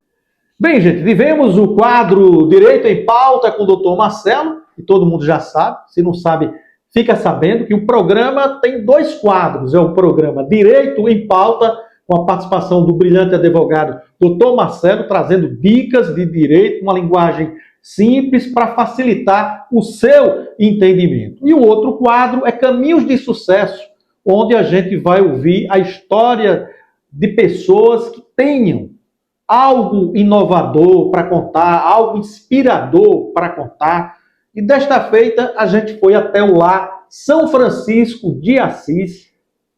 Bem, gente, tivemos o quadro Direito em Pauta com o Dr. Marcelo, que todo mundo já sabe, se não sabe, fica sabendo que o programa tem 2 quadros. É o programa Direito em Pauta, com a participação do brilhante advogado Dr. Marcelo, trazendo dicas de direito, uma linguagem simples para facilitar o seu entendimento. E o outro quadro é Caminhos de Sucesso, onde a gente vai ouvir a história de pessoas que tenham algo inovador para contar, algo inspirador para contar. E desta feita a gente foi até o Lar São Francisco de Assis,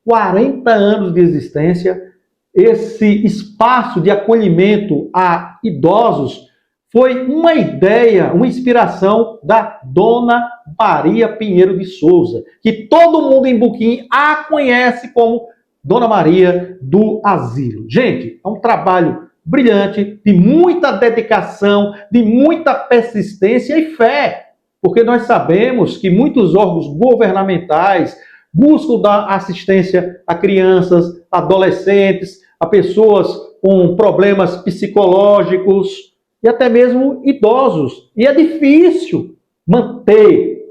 40 anos de existência. Esse espaço de acolhimento a idosos foi uma ideia, uma inspiração da Dona Maria Pinheiro de Souza, que todo mundo em Buquim a conhece como Dona Maria do Asilo. Gente, é um trabalho brilhante, de muita dedicação, de muita persistência e fé, porque nós sabemos que muitos órgãos governamentais buscam dar assistência a crianças, adolescentes, a pessoas com problemas psicológicos e até mesmo idosos. E é difícil manter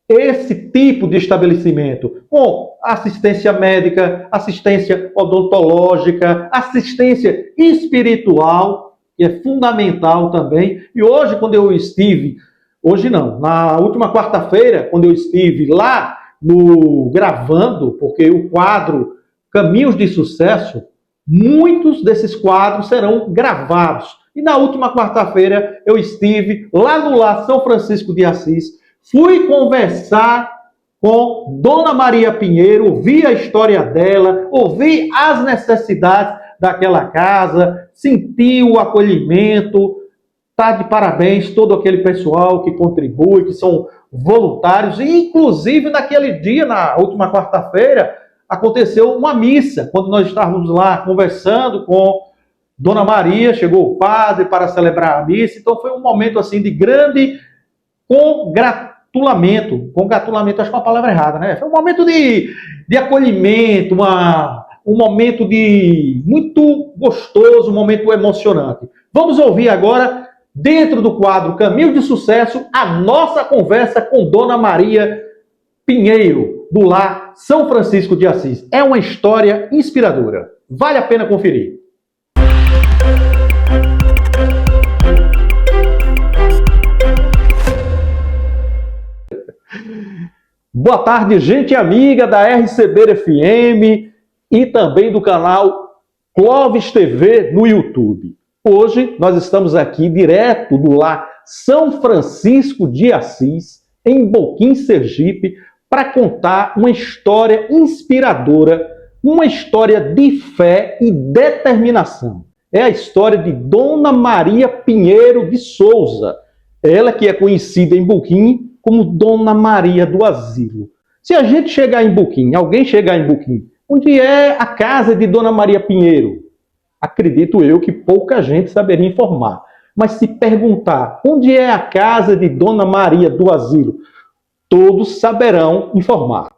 esse tipo de estabelecimento com assistência médica, assistência odontológica, assistência espiritual, que é fundamental também. E hoje, quando eu estive, hoje não, na última quarta-feira, quando eu estive lá no gravando, porque o quadro Caminhos de Sucesso muitos desses quadros serão gravados. E na última quarta-feira eu estive lá no Lar São Francisco de Assis, fui conversar com Dona Maria Pinheiro, ouvi a história dela, ouvi as necessidades daquela casa, senti o acolhimento. Está de parabéns todo aquele pessoal que contribui, que são voluntários. E, inclusive, naquele dia, na última quarta-feira, aconteceu uma missa. Quando nós estávamos lá conversando com Dona Maria, chegou o padre para celebrar a missa. Então, foi um momento assim de grande congratulamento. Congratulamento, acho que é uma palavra errada, né? Foi um momento de acolhimento, um momento de muito gostoso, um momento emocionante. Vamos ouvir agora, dentro do quadro Caminho de Sucesso, a nossa conversa com Dona Maria Pinheiro, do Lar São Francisco de Assis. É uma história inspiradora. Vale a pena conferir. Boa tarde, gente amiga da RCB FM e também do canal Clovis TV no YouTube. Hoje nós estamos aqui direto do Lar São Francisco de Assis, em Boquim, Sergipe, para contar uma história inspiradora, uma história de fé e determinação. É a história de Dona Maria Pinheiro de Souza, ela que é conhecida em Boquim como Dona Maria do Asilo. Se a gente chegar em Boquim, alguém chegar em Boquim, onde é a casa de Dona Maria Pinheiro? Acredito eu que pouca gente saberia informar. Mas se perguntar onde é a casa de Dona Maria do Asilo, todos saberão informar.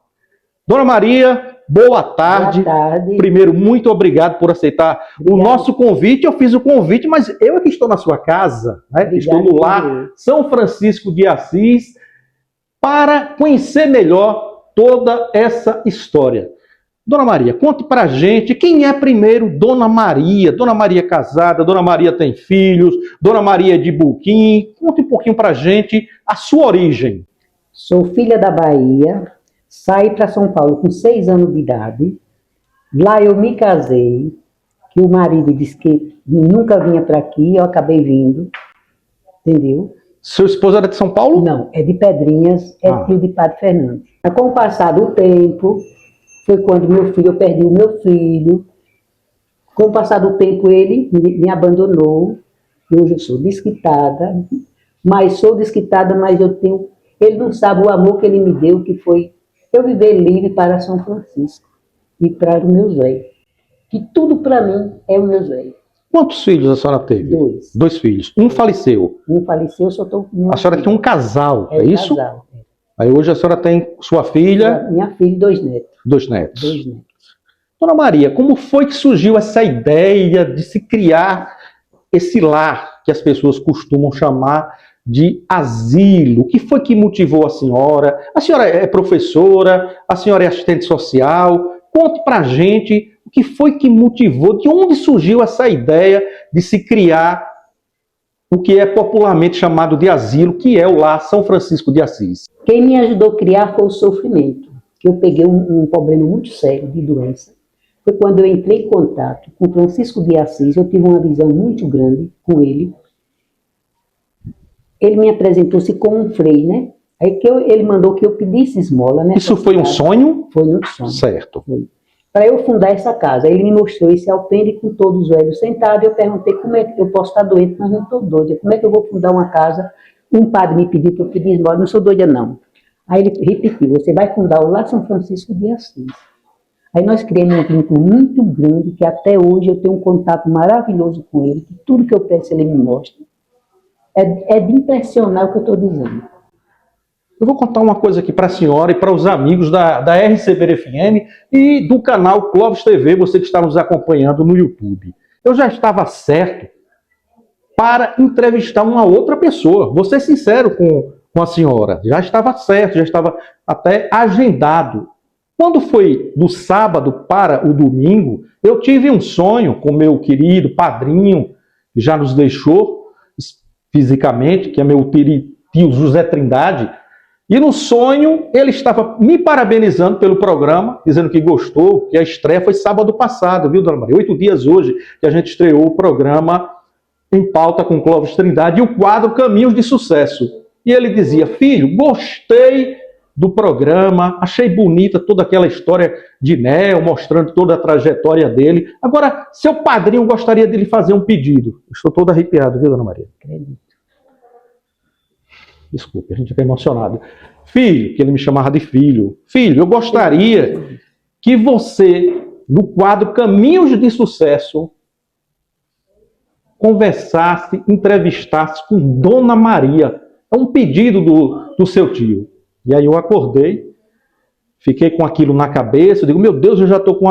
Dona Maria, boa tarde. Boa tarde. Primeiro, muito obrigado por aceitar o nosso convite. Eu fiz o convite, mas eu é que estou na sua casa, né? Estou no Lar São Francisco de Assis para conhecer melhor toda essa história. Dona Maria, conte pra gente quem é primeiro Dona Maria. Dona Maria casada, Dona Maria tem filhos, Dona Maria de Boquim. Conte um pouquinho pra gente a sua origem. Sou filha da Bahia, saí para São Paulo com 6 anos de idade. Lá eu me casei, que o marido disse que nunca vinha para aqui, eu acabei vindo, entendeu? Seu esposo era de São Paulo? Não, é de Pedrinhas, é filho de Padre Fernando. Com o passar do tempo, foi quando eu perdi o meu filho. Com o passar do tempo, ele me abandonou. Hoje eu sou desquitada, mas ele não sabe o amor que ele me deu, que foi eu viver livre para São Francisco e para os meus velhos. Que tudo para mim é os meus velhos. Quantos filhos a senhora teve? 2. 2 filhos. Um faleceu. Um faleceu, eu só estou com A senhora tem um casal, é isso? Casal. Aí hoje a senhora tem sua filha... Minha filha e 2 netos. 2 netos. 2 netos. Dona Maria, como foi que surgiu essa ideia de se criar esse lar que as pessoas costumam chamar de asilo? O que foi que motivou a senhora? A senhora é professora? A senhora é assistente social? Conte pra gente o que foi que motivou, de onde surgiu essa ideia de se criar o que é popularmente chamado de asilo, que é o Lar São Francisco de Assis. Quem me ajudou a criar foi o sofrimento, que eu peguei um problema muito sério de doença. Foi quando eu entrei em contato com Francisco de Assis, eu tive uma visão muito grande com ele. Ele me apresentou-se como um frei, né? Aí ele mandou que eu pedisse esmola, né? Isso foi um sonho? Foi um sonho. Certo. Para eu fundar essa casa. Aí ele me mostrou esse alpendre com todos os velhos sentados. Eu perguntei como é que eu posso estar doente, mas não estou doida. Como é que eu vou fundar uma casa? Um padre me pediu para eu pedir esmola. Não sou doida, não. Aí ele repetiu: você vai fundar o Lar São Francisco de Assis. Aí nós criamos um vínculo muito grande, que até hoje eu tenho um contato maravilhoso com ele, que tudo que eu peço ele me mostra. É de impressionar o que eu estou dizendo. Eu vou contar uma coisa aqui para a senhora e para os amigos da RCB FM e do canal Clovis TV, você que está nos acompanhando no YouTube. Eu já estava certo para entrevistar uma outra pessoa. Vou ser sincero com a senhora. Já estava certo, já estava até agendado. Quando foi do sábado para o domingo, eu tive um sonho com meu querido padrinho, que já nos deixou fisicamente, que é meu tio José Trindade. E no sonho, ele estava me parabenizando pelo programa, dizendo que gostou, que a estreia foi sábado passado, viu, dona Maria? 8 dias hoje que a gente estreou o programa Em Pauta com Clóvis Trindade e o quadro Caminhos de Sucesso. E ele dizia: filho, gostei do programa, achei bonita toda aquela história de Nel, mostrando toda a trajetória dele. Agora, seu padrinho gostaria de lhe fazer um pedido. Estou todo arrepiado, viu, dona Maria? Acredito. Desculpe, a gente fica emocionado. Filho, que ele me chamava de filho. Filho, eu gostaria que você, no quadro Caminhos de Sucesso, conversasse, entrevistasse com Dona Maria. É um pedido do seu tio. E aí eu acordei, fiquei com aquilo na cabeça, eu digo, meu Deus, eu já estou com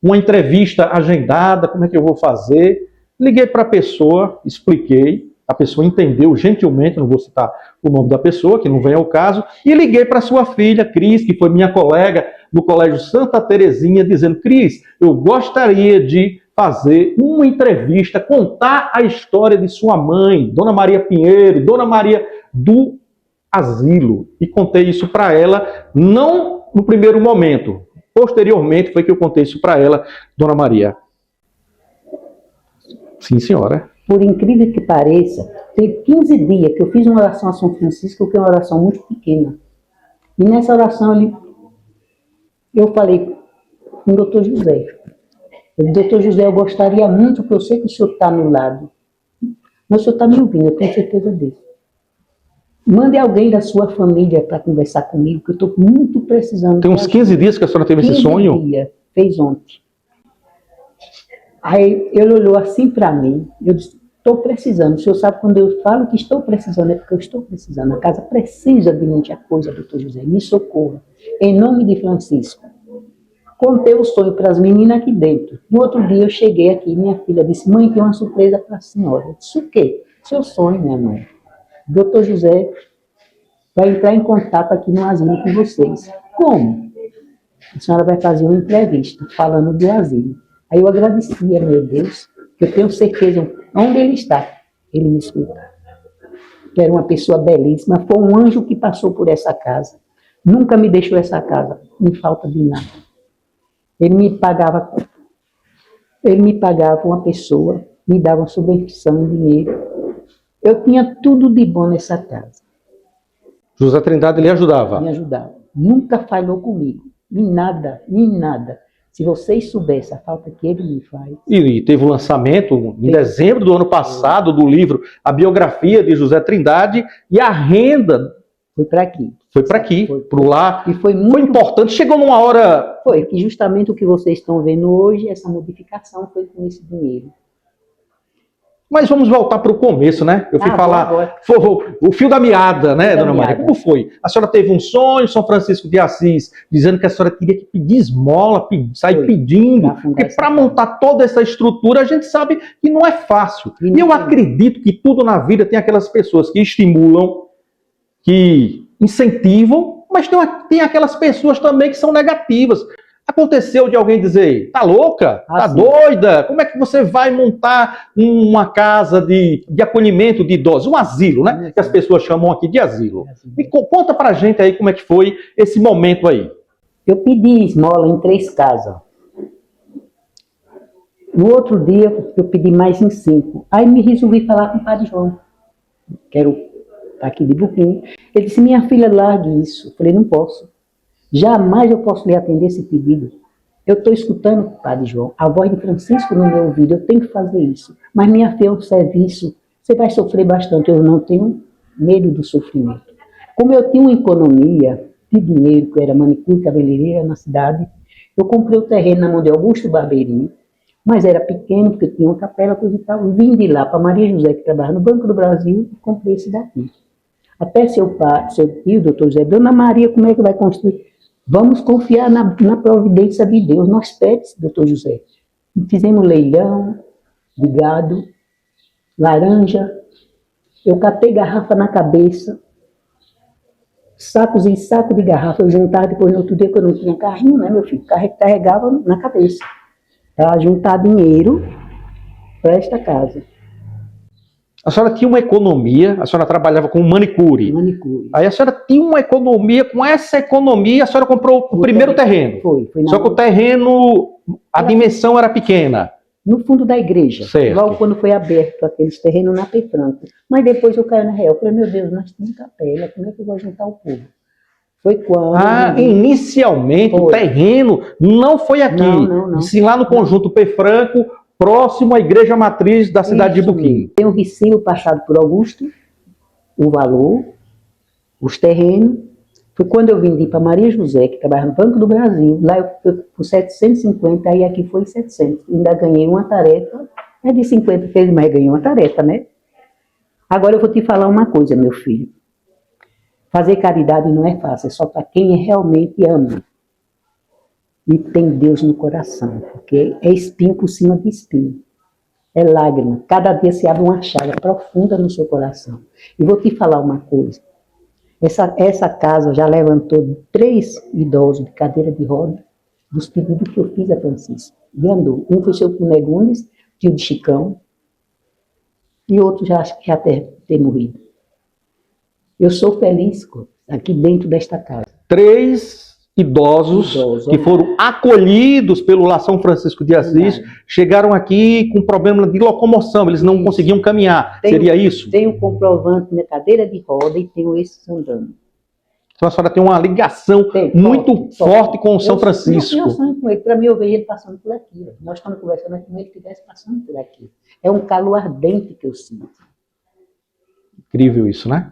uma entrevista agendada, como é que eu vou fazer? Liguei para a pessoa, expliquei, a pessoa entendeu gentilmente, não vou citar o nome da pessoa, que não vem ao caso, e liguei para sua filha, Cris, que foi minha colega no Colégio Santa Terezinha, dizendo: Cris, eu gostaria de fazer uma entrevista, contar a história de sua mãe, Dona Maria Pinheiro, Dona Maria do Asilo. E contei isso para ela, não no primeiro momento, posteriormente foi que eu contei isso para ela, Dona Maria. Sim, senhora. Por incrível que pareça, tem 15 dias que eu fiz uma oração a São Francisco, que é uma oração muito pequena. E nessa oração eu falei com o doutor José. Doutor José, eu gostaria muito, porque eu sei que o senhor está no lado. Mas o senhor está me ouvindo, eu tenho certeza disso. Mande alguém da sua família para conversar comigo, que eu estou muito precisando. Tem uns 15 dias que a senhora teve esse sonho? 15 dias, fez ontem. Aí ele olhou assim para mim, eu disse: estou precisando. O senhor sabe, quando eu falo que estou precisando, é porque eu estou precisando. A casa precisa de muita coisa, doutor José, me socorra. Em nome de Francisco. Contei o sonho para as meninas aqui dentro. No outro dia eu cheguei aqui, minha filha disse: mãe, tem uma surpresa para a senhora. Eu disse: o quê? Seu sonho, minha mãe. Doutor José vai entrar em contato aqui no asilo com vocês. Como? A senhora vai fazer uma entrevista falando do asilo. Aí eu agradecia, meu Deus, que eu tenho certeza onde ele está. Ele me escuta. Que era uma pessoa belíssima, foi um anjo que passou por essa casa. Nunca me deixou essa casa em falta de nada. Ele me pagava uma pessoa, me dava uma subvenção em dinheiro. Eu tinha tudo de bom nessa casa. José Trindade lhe ajudava? Me ajudava. Nunca falhou comigo. Em nada, em nada. Se vocês soubessem a falta que ele me faz. E teve o lançamento em dezembro do ano passado do livro A Biografia de José Trindade, e a renda foi para aqui. Foi para aqui, para lá. E foi importante. Chegou numa hora. Foi que justamente o que vocês estão vendo hoje, essa modificação, foi com esse dinheiro. Mas vamos voltar para o começo, né? Eu fui falar, foi o fio da meada, né, dona Maria? Como foi? A senhora teve um sonho, São Francisco de Assis, dizendo que a senhora queria que pedir esmola, sair pedindo, porque para montar toda essa estrutura, a gente sabe que não é fácil. E eu acredito que tudo na vida tem aquelas pessoas que estimulam, que incentivam, mas tem aquelas pessoas também que são negativas. Aconteceu de alguém dizer: tá louca? Tá doida? Como é que você vai montar uma casa de acolhimento de idosos? Um asilo, né? Que as pessoas chamam aqui de asilo. E conta pra gente aí como é que foi esse momento aí. Eu pedi esmola em 3 casas. No outro dia, eu pedi mais em 5. Aí me resolvi falar com o Padre João, que era aqui de Buquim. Ele disse: minha filha, largue isso. Eu falei: não posso. Jamais eu posso lhe atender esse pedido. Eu estou escutando, Padre João, a voz de Francisco no meu ouvido, eu tenho que fazer isso. Mas minha fé é um serviço, você vai sofrer bastante. Eu não tenho medo do sofrimento. Como eu tinha uma economia de dinheiro, que eu era manicure e cabeleireira na cidade, eu comprei o terreno na mão de Augusto Barbeirinho, mas era pequeno, porque eu tinha uma capela, coisa e tal. Vim de lá para Maria José, que trabalha no Banco do Brasil, e comprei esse daqui. Até seu tio, doutor José: Dona Maria, como é que vai construir? Vamos confiar na providência de Deus. Nós pedimos, doutor José. Fizemos leilão de gado, laranja. Eu catei garrafa na cabeça, sacos e sacos de garrafa. Eu juntava depois no outro dia, que eu não tinha carrinho, né, meu filho? Carregava na cabeça. Para juntar dinheiro para esta casa. A senhora tinha uma economia, a senhora trabalhava com manicure. Manicure. Aí a senhora tinha uma economia, com essa economia a senhora comprou o primeiro terreno. Foi na Só que o terreno, a dimensão era pequena. no fundo da igreja, Certo. logo quando foi aberto aqueles terrenos na Franco. Mas depois eu caí na real, eu falei, meu Deus, nós temos capela, como é que eu vou juntar o povo? Foi quando... Inicialmente o terreno não foi aqui, Não. sim lá no conjunto P. Franco, próximo à igreja matriz da cidade de Buquim. Tem um recibo passado por Augusto, o valor, os terrenos. Foi quando eu vendi para Maria José, que trabalha no Banco do Brasil. Lá eu fui por 750, aí aqui foi 700. Ainda ganhei uma tarefa, é de 50 fez, mas ganhei uma tarefa, né? Agora eu vou te falar uma coisa, meu filho. Fazer caridade não é fácil, é só para quem realmente ama. E tem Deus no coração, porque é espinho por cima de espinho. É lágrima. Cada dia se abre uma chaga profunda no seu coração. E vou te falar uma coisa. Essa casa já levantou 3 idosos de cadeira de roda dos pedidos que eu fiz a Francisco. E andou. Um foi o seu Puné Gomes, tio de Chicão, e outro já acho que já ter morrido. Eu sou feliz aqui dentro desta casa. 3 idosos que foram acolhidos pelo Lar São Francisco de Assis, chegaram aqui com problema de locomoção, eles não conseguiam caminhar. Seria isso? Tenho um comprovante na cadeira de roda e tenho esse andando. Então a senhora tem uma ligação muito forte com o São Francisco. Eu sonho com ele, para mim eu vejo ele passando por aqui. Nós estamos conversando aqui, como ele estivesse passando por aqui. É um calor ardente que eu sinto. Incrível isso, né?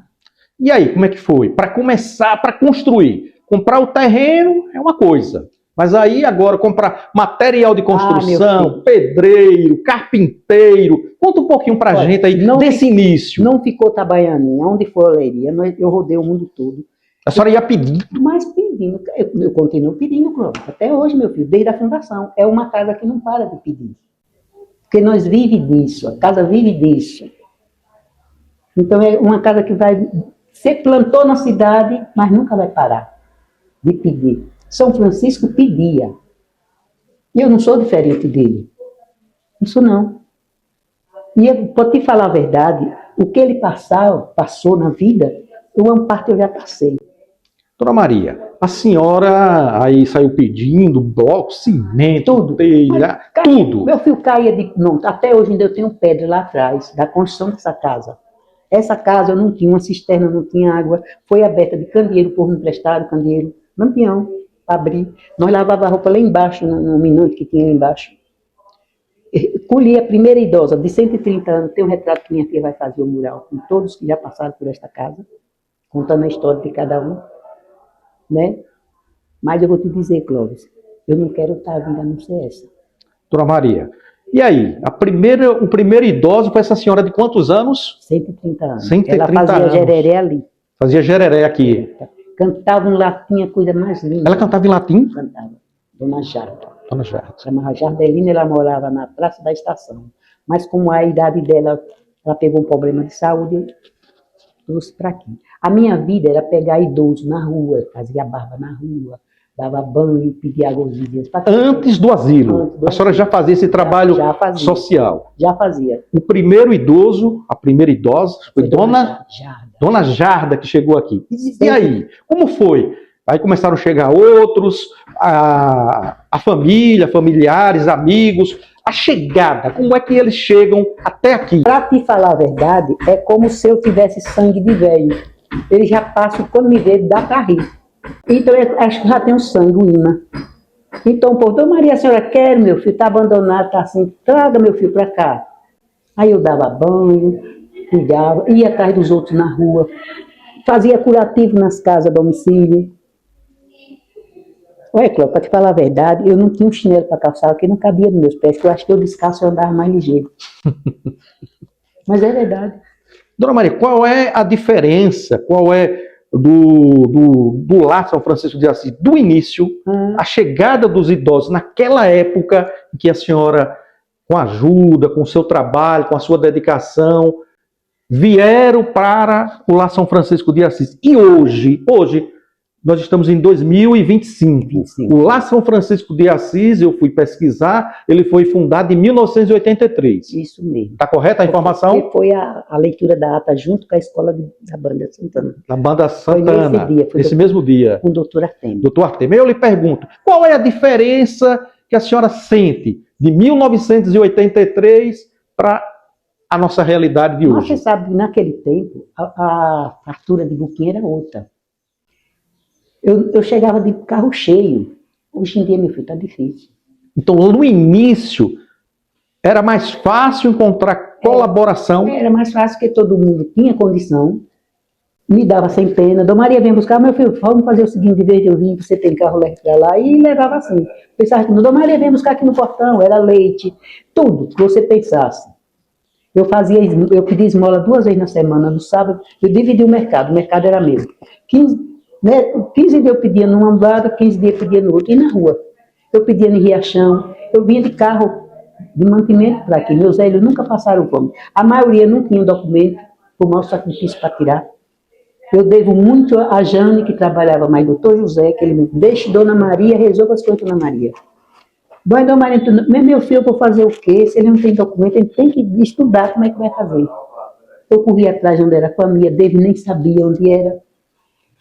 E aí, como é que foi? Para começar, para construir, comprar o terreno é uma coisa. Mas aí agora comprar material de construção, pedreiro, carpinteiro. Conta um pouquinho para a gente aí desse início. Não ficou Itabaianinha, onde foi a oleria, eu rodei o mundo todo. A senhora ia pedindo? Mas pedindo, eu continuo pedindo, Cláudio. Até hoje, meu filho, desde a fundação. É uma casa que não para de pedir. Porque nós vivemos disso, a casa vive disso. Então é uma casa que vai... Você plantou na cidade, mas nunca vai parar de pedir. São Francisco pedia. E eu não sou diferente dele. Não sou, não. E para te falar a verdade, o que ele passou na vida, uma parte eu já passei. Dona Maria, a senhora aí saiu pedindo bloco, cimento, telha, tudo. Meu filho caía de... Não, até hoje ainda eu tenho pedra lá atrás, da construção dessa casa. Essa casa eu não tinha uma cisterna, não tinha água. Foi aberta de candeeiro, o povo me emprestaram candeeiro. Lampião, para abrir. Nós lavávamos a roupa lá embaixo, no minante que tinha lá embaixo. Colhi a primeira idosa de 130 anos. Tem um retrato que minha filha vai fazer o mural, com todos que já passaram por esta casa, contando a história de cada um. Né? Mas eu vou te dizer, Clóvis, eu não quero estar a vida não ser essa. Dona Maria, e aí? O primeiro idoso foi essa senhora de quantos anos? 130 anos. 130 Ela fazia anos. gereré ali. Fazia gereré aqui. Cantava em latim, a coisa mais linda. Ela cantava em latim? Cantava. Dona Jarda. Dona Jarda. Chamava Jardelina, ela morava na Praça da Estação. Mas como a idade dela, ela pegou um problema de saúde, eu trouxe para aqui. A minha vida era pegar idoso na rua, fazia barba na rua, dava banho, pedia água aos vizinhos. Antes do asilo? A senhora já fazia esse trabalho social? Já fazia. O primeiro idoso, a primeira idosa, foi Dona Jarda. Dona Jarda que chegou aqui. E aí? Como foi? Aí começaram a chegar outros, a família, familiares, amigos. A chegada, como é que eles chegam até aqui? Para te falar a verdade, é como se eu tivesse sangue de velho. Eles já passam, quando me vê, dá para rir. Então, eu acho que já tem um sangue, um imã. Então, pô, Dona Maria, a senhora quer, meu filho, está abandonado, está assim, traga meu filho para cá. Aí eu dava banho, cuidava, ia atrás dos outros na rua, fazia curativo nas casas, domicílio. Olha, Cláudio, para te falar a verdade, eu não tinha um chinelo para calçar, porque não cabia nos meus pés, porque eu acho que eu descalço eu andava mais ligeiro. Mas é verdade. Dona Maria, qual é a diferença, qual é do Lar São Francisco de Assis, do início, a chegada dos idosos, naquela época em que a senhora, com a ajuda, com o seu trabalho, com a sua dedicação, vieram para o Lar São Francisco de Assis. E hoje, nós estamos em 2025. 25. O Lar São Francisco de Assis, eu fui pesquisar, ele foi fundado em 1983. Isso mesmo. Está correta a informação? Porque foi a leitura da ata junto com a escola da Banda Santana. Na Banda Foi Santana, nesse dia, foi nesse mesmo dia. Com o doutor Artemio. Doutor Artemio, eu lhe pergunto, qual é a diferença que a senhora sente de 1983 para a nossa realidade de Mas hoje? você sabe que naquele tempo a fartura de Buquim era outra. Eu chegava de carro cheio. Hoje em dia, meu filho, está difícil. Então, no início, era mais fácil encontrar colaboração. Era mais fácil porque todo mundo tinha condição, me dava sem pena. Dona Maria, vem buscar, meu filho, vamos fazer o seguinte, de vez de eu vir, você tem carro, leve para lá, e levava assim. Pensava que, Dona Maria, vem buscar aqui no portão, era leite, tudo que você pensasse. Eu pedia esmola 2 vezes na semana, no sábado, eu dividi o mercado era meu. 15 dias eu pedia numa lado, 15 dias eu pedia no outro, e na rua. Eu pedia no Riachão, eu vinha de carro de mantimento para aqui, meus velhos nunca passaram fome. A maioria não tinha documento, por maior sacrifício para tirar. Eu devo muito a Jane, que trabalhava mais, doutor José, que ele me deixe Dona Maria, resolva as coisas, Dona Maria. Dona Maria, meu filho, eu vou fazer o quê? Se ele não tem documento, ele tem que estudar como é que vai fazer. Eu corri atrás de onde era a família dele, nem sabia onde era.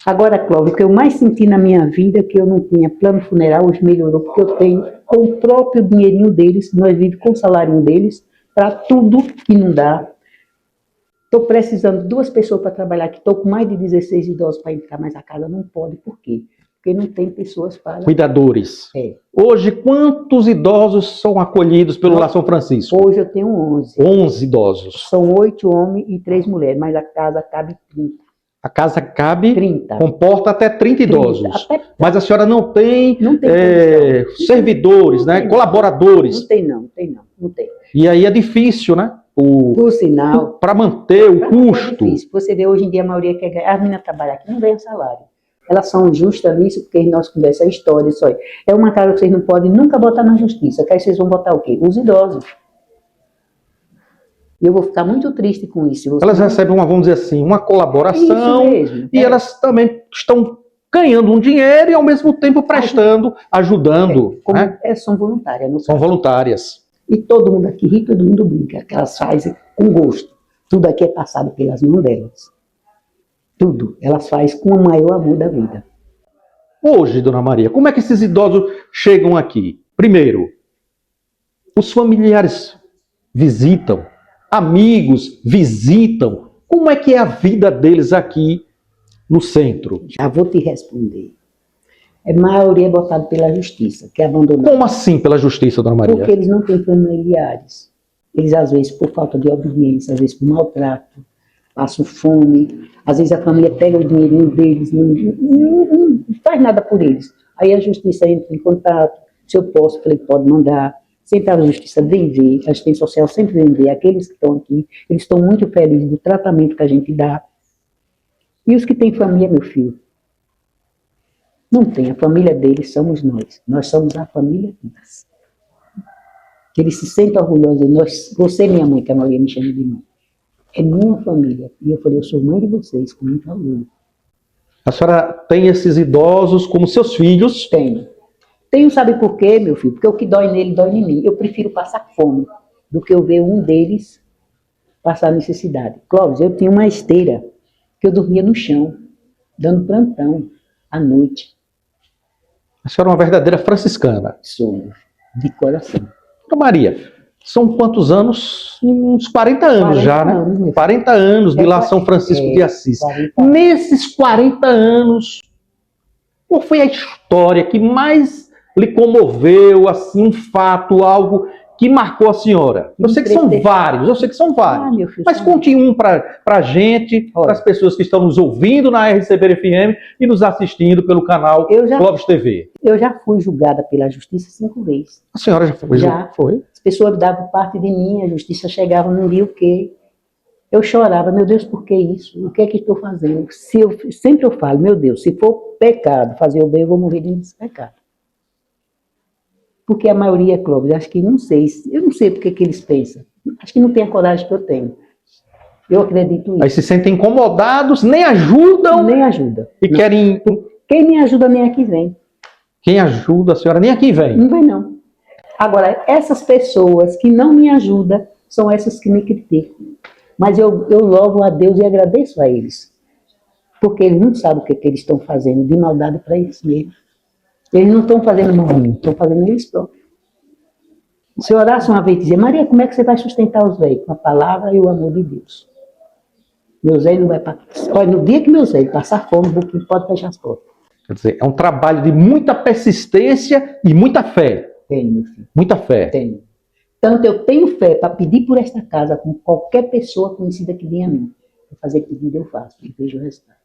Agora, Cláudio, o que eu mais senti na minha vida é que eu não tinha plano funeral, hoje melhorou, porque eu tenho, com o próprio dinheirinho deles, nós vivemos com o salário deles, para tudo que não dá. Estou precisando de 2 pessoas para trabalhar aqui, estou com mais de 16 idosos para entrar, mas a casa não pode. Por quê? Porque não tem pessoas para... Cuidadores. É. Hoje, quantos idosos são acolhidos pelo Lar São Francisco? Hoje eu tenho 11. 11 idosos. São 8 homens e 3 mulheres, mas a casa cabe 30. A casa cabe, 30. comporta até 30 idosos. Até... Mas a senhora não tem, condição. servidores, né? Não. Colaboradores. Não tem. E aí é difícil, né? Por sinal... Para manter o custo. É difícil. Você vê, hoje em dia a maioria quer ganhar. As meninas trabalham aqui, não ganham salário. Elas são justas nisso, porque nós conversamos a história. Isso aí. É uma cara que vocês não podem nunca botar na justiça. Que aí vocês vão botar o quê? Os idosos. E eu vou ficar muito triste com isso. Elas recebem vamos dizer assim, uma colaboração. Isso mesmo. E elas também estão ganhando um dinheiro e ao mesmo tempo prestando, ajudando. Né? São voluntárias. São voluntárias. E todo mundo aqui ri, todo mundo brinca. Que elas fazem com gosto. Tudo aqui é passado pelas mãos delas. Tudo. Elas fazem com o maior amor da vida. Hoje, Dona Maria, como é que esses idosos chegam aqui? Primeiro, os familiares visitam, amigos visitam. Como é que é a vida deles aqui no centro? Já vou te responder. A maioria é botada pela justiça, que é abandonada. Como assim pela justiça, Dona Maria? Porque eles não têm familiares. Eles, às vezes, por falta de obediência, às vezes por maltrato, passam fome. Às vezes a família pega o dinheirinho deles, não faz nada por eles. Aí a justiça entra em contato. Se eu posso, ele pode mandar. Sempre a justiça vem ver, a assistência social sempre vem ver. Aqueles que estão aqui, eles estão muito felizes do tratamento que a gente dá. E os que têm família, meu filho? Não tem. A família deles somos nós. Nós somos a família deles. Que eles se sentem orgulhosos de nós. Você, minha mãe, que a Maria me chama de mãe. É minha família. E eu falei, eu sou mãe de vocês, com muito orgulho. A senhora tem esses idosos como seus filhos? Tenho. Tenho, sabe por quê, meu filho? Porque o que dói nele, dói em mim. Eu prefiro passar fome do que eu ver um deles passar necessidade. Clóvis, eu tinha uma esteira que eu dormia no chão, dando plantão à noite. A senhora é uma verdadeira franciscana. Sou, de coração. Dona Maria, são quantos anos? Uns 40 anos já, né? 40 anos de Lar São Francisco de Assis. Nesses 40 anos, qual foi a história que mais lhe comoveu, assim, um fato, algo que marcou a senhora? Eu sei que são vários, meu filho, mas conte um para a gente, para as pessoas que estão nos ouvindo na RCB FM e nos assistindo pelo canal Clóvis TV. Eu já fui julgada pela justiça 5 vezes. A senhora já foi? Já. Foi? As pessoas davam parte de mim, a justiça chegava, não via o quê. Eu chorava, meu Deus, por que isso? O que é que estou fazendo? Sempre eu falo, meu Deus, se for pecado fazer o bem, eu vou morrer desse pecado. Porque a maioria, Clóvis, acho que não sei, eu não sei porque que eles pensam. Acho que não tem a coragem que eu tenho. Eu acredito nisso. Aí se sentem incomodados, nem ajudam. Nem ajuda. E querem Quem me ajuda nem aqui vem. Quem ajuda a senhora nem aqui vem. Não vem, não. Agora, essas pessoas que não me ajudam são essas que me criticam. Mas eu louvo a Deus e agradeço a eles. Porque eles não sabem o que eles estão fazendo de maldade para eles mesmos. Eles não estão fazendo mal a mim, estão fazendo eles próprios. Se eu orasse uma vez e dizer, Maria, como é que você vai sustentar os velhos? Com a palavra e o amor de Deus. Meu Zé não vai passar. Olha, no dia que meu Zé passar fome, o Buquinho pode fechar as portas. Quer dizer, é um trabalho de muita persistência e muita fé. Tenho, meu filho. Muita fé. Tenho. Tanto eu tenho fé para pedir por esta casa com qualquer pessoa conhecida que venha a mim. Para fazer pedido eu faço e vejo o resultado.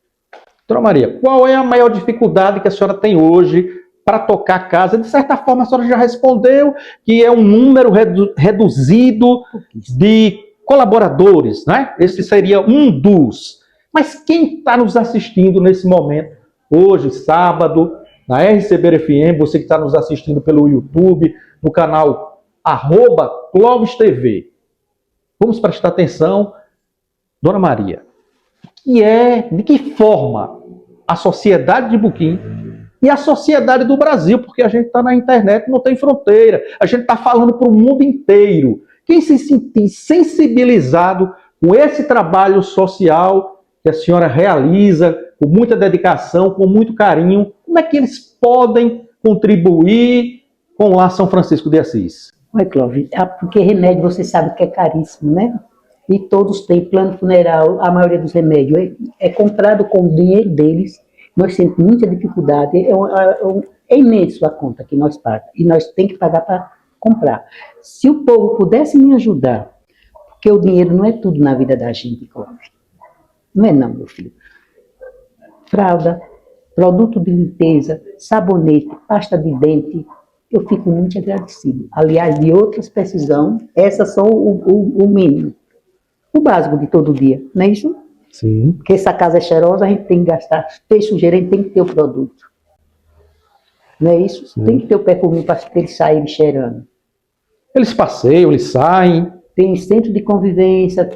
Doutora Maria, qual é a maior dificuldade que a senhora tem hoje para tocar a casa? De certa forma, a senhora já respondeu que é um número reduzido de colaboradores, né? Esse seria um dos. Mas quem está nos assistindo nesse momento, hoje, sábado, na RCB-FM, você que está nos assistindo pelo YouTube, no canal @ClovisTV. Vamos prestar atenção, Dona Maria. De que forma a sociedade de Buquim e a sociedade do Brasil, porque a gente está na internet, não tem fronteira, a gente está falando para o mundo inteiro. Quem se sentir sensibilizado com esse trabalho social que a senhora realiza com muita dedicação, com muito carinho, como é que eles podem contribuir com o Lar São Francisco de Assis? Olha, Clóvis, porque remédio você sabe que é caríssimo, né? E todos têm plano funeral, a maioria dos remédios é comprado com o dinheiro deles. Nós temos muita dificuldade, é imenso a conta que nós pagamos, e nós temos que pagar para comprar. Se o povo pudesse me ajudar, porque o dinheiro não é tudo na vida da gente, Clóvis. Não é não, meu filho. Fralda, produto de limpeza, sabonete, pasta de dente, eu fico muito agradecido. Aliás, de outras precisão, essas são o mínimo. O básico de todo dia, não é isso? Sim. Porque essa casa é cheirosa, a gente tem que gastar. Fez sujeira, a gente tem que ter o produto. Não é isso? Sim. Tem que ter o perfume para eles saírem cheirando. Eles passeiam, eles saem. Tem centro de convivência.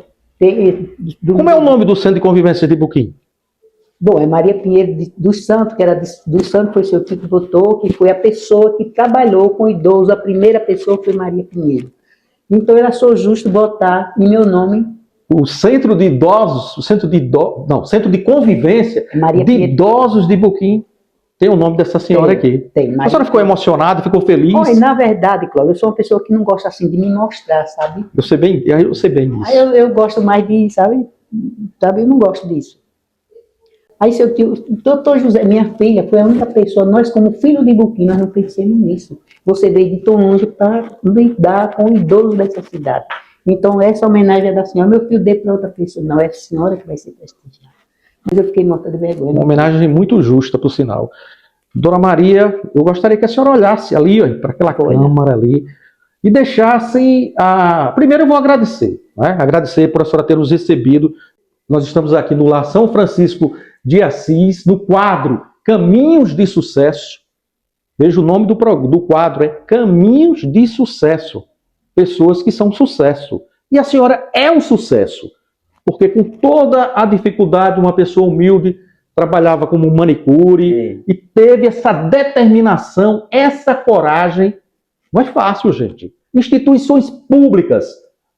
Como é o nome do centro de convivência de Buquim? Bom, é Maria Pinheiro dos Santos, que era dos Santos, foi seu tio que votou, que foi a pessoa que trabalhou com o idoso, a primeira pessoa foi Maria Pinheiro. Então, eu achou justo botar em meu nome. O centro de idosos, centro de convivência Maria de Pinheiro. Idosos de Buquim. Tem o nome dessa senhora aqui. Tem. A senhora ficou emocionada, ficou feliz? Olha, na verdade, Cláudio, eu sou uma pessoa que não gosta assim de me mostrar, sabe? Eu sei bem disso. Eu gosto mais de, sabe? Eu não gosto disso. Aí seu tio, doutor José, minha filha, foi a única pessoa, nós como filho de Buquim, nós não pensamos nisso. Você veio de tão longe para lidar com o idoso dessa cidade. Então essa homenagem é da senhora, meu filho dê para outra pessoa. Não, é a senhora que vai ser prestigiada. Mas eu fiquei morta de vergonha. Uma homenagem muito justa, por sinal. Dona Maria, eu gostaria que a senhora olhasse ali, para aquela câmara ali, e deixasse Primeiro eu vou agradecer, né? Agradecer por a senhora ter nos recebido. Nós estamos aqui no Lar São Francisco de Assis, no quadro Caminhos de Sucesso. Veja o nome do quadro, é Caminhos de Sucesso. Pessoas que são sucesso. E a senhora é um sucesso. Porque com toda a dificuldade, uma pessoa humilde trabalhava como manicure e teve essa determinação, essa coragem. Não é fácil, gente. Instituições públicas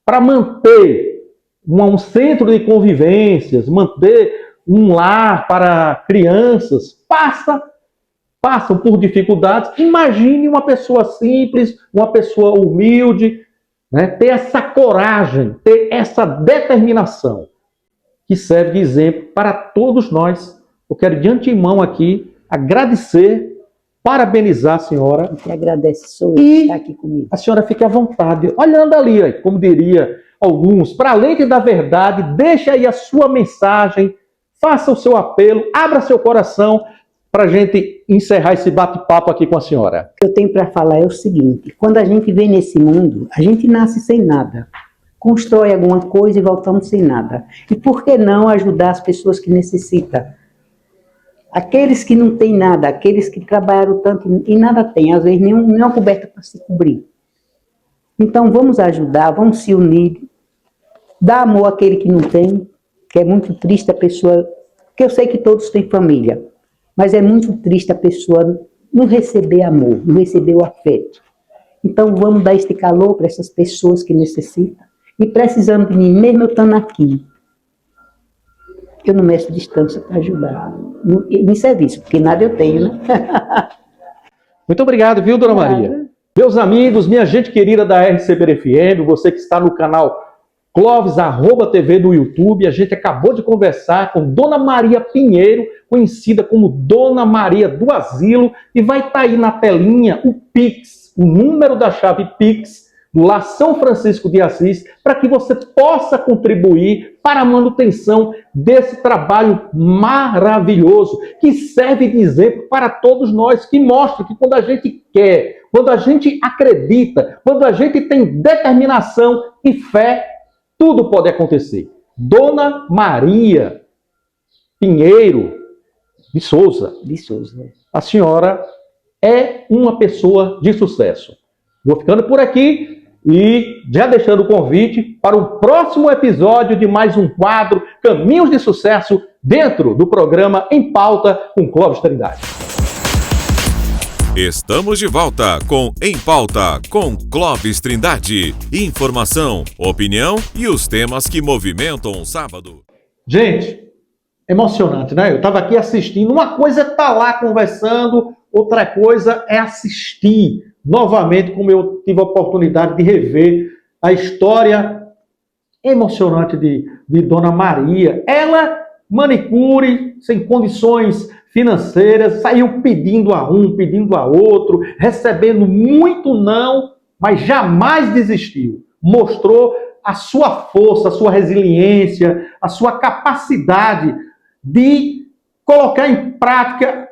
para manter um centro de convivências, manter um lar para crianças, passam por dificuldades. Imagine uma pessoa simples, uma pessoa humilde, né, ter essa coragem, ter essa determinação, que serve de exemplo para todos nós. Eu quero de antemão aqui agradecer, parabenizar a senhora. Que agradece, sou eu que está aqui comigo. A senhora fique à vontade, olhando ali, como diria alguns, para além da verdade, deixa aí a sua mensagem, faça o seu apelo, abra seu coração para a gente encerrar esse bate-papo aqui com a senhora. O que eu tenho para falar é o seguinte, quando a gente vem nesse mundo, a gente nasce sem nada, constrói alguma coisa e voltamos sem nada. E por que não ajudar as pessoas que necessitam? Aqueles que não têm nada, aqueles que trabalharam tanto e nada têm, às vezes nem uma coberta para se cobrir. Então vamos ajudar, vamos se unir, dar amor àquele que não tem, que é muito triste a pessoa, que eu sei que todos têm família. Mas é muito triste a pessoa não receber amor, não receber o afeto. Então vamos dar este calor para essas pessoas que necessitam. E precisando de mim, mesmo eu estando aqui, eu não meço distância para ajudar. Em serviço, porque nada eu tenho, né? Muito obrigado, viu, dona Maria? Meus amigos, minha gente querida da RCB-FM, você que está no canal Clóvis @TV do YouTube, a gente acabou de conversar com Dona Maria Pinheiro, conhecida como Dona Maria do Asilo, e vai estar aí na telinha o Pix, o número da chave Pix, do Lar São Francisco de Assis, para que você possa contribuir para a manutenção desse trabalho maravilhoso, que serve de exemplo para todos nós, que mostra que quando a gente quer, quando a gente acredita, quando a gente tem determinação e fé, tudo pode acontecer. Dona Maria Pinheiro de Souza. A senhora é uma pessoa de sucesso. Vou ficando por aqui e já deixando o convite para o próximo episódio de mais um quadro Caminhos de Sucesso dentro do programa Em Pauta com Clóvis Trindade. Estamos de volta com Em Pauta com Clóvis Trindade. Informação, opinião e os temas que movimentam o sábado. Gente, emocionante, né? Eu estava aqui assistindo. Uma coisa é estar lá conversando, outra coisa é assistir novamente, como eu tive a oportunidade de rever a história emocionante de Dona Maria. Ela, manicure, sem condições financeiras, saiu pedindo a um, pedindo a outro, recebendo muito não, mas jamais desistiu. Mostrou a sua força, a sua resiliência, a sua capacidade de colocar em prática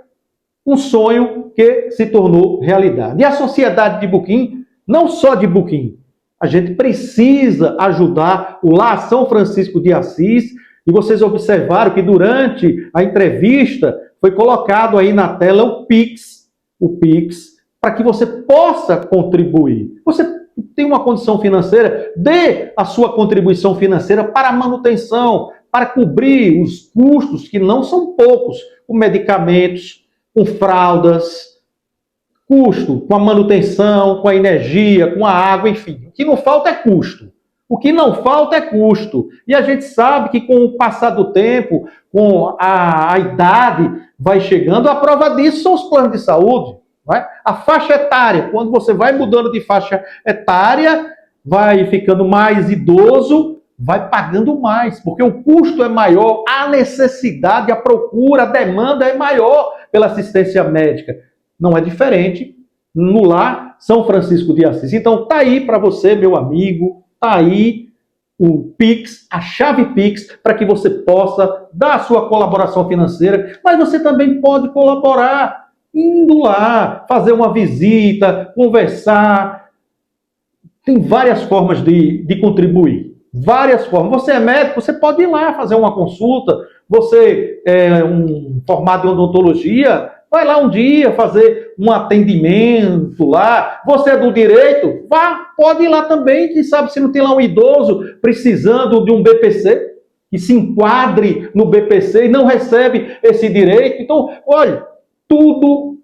um sonho que se tornou realidade. E a sociedade de Buquim, não só de Buquim, a gente precisa ajudar o Lar São Francisco de Assis, e vocês observaram que durante a entrevista foi colocado aí na tela o Pix, para que você possa contribuir. Você tem uma condição financeira, dê a sua contribuição financeira para a manutenção, para cobrir os custos, que não são poucos, com medicamentos, com fraldas, custo com a manutenção, com a energia, com a água, enfim. O que não falta é custo. O que não falta é custo. E a gente sabe que com o passar do tempo, com a idade vai chegando, a prova disso são os planos de saúde. Não é? A faixa etária, quando você vai mudando de faixa etária, vai ficando mais idoso, vai pagando mais, porque o custo é maior, a necessidade, a procura, a demanda é maior pela assistência médica. Não é diferente no Lar São Francisco de Assis. Então, tá aí para você, meu amigo, tá aí o Pix, a chave Pix, para que você possa dar a sua colaboração financeira, mas você também pode colaborar indo lá, fazer uma visita, conversar. Tem várias formas de contribuir. Várias formas. Você é médico, você pode ir lá fazer uma consulta. Você é um formado em odontologia, vai lá um dia fazer um atendimento lá. Você é do direito, vá, pode ir lá também. Quem sabe se não tem lá um idoso precisando de um BPC, que se enquadre no BPC e não recebe esse direito. Então, olha, tudo,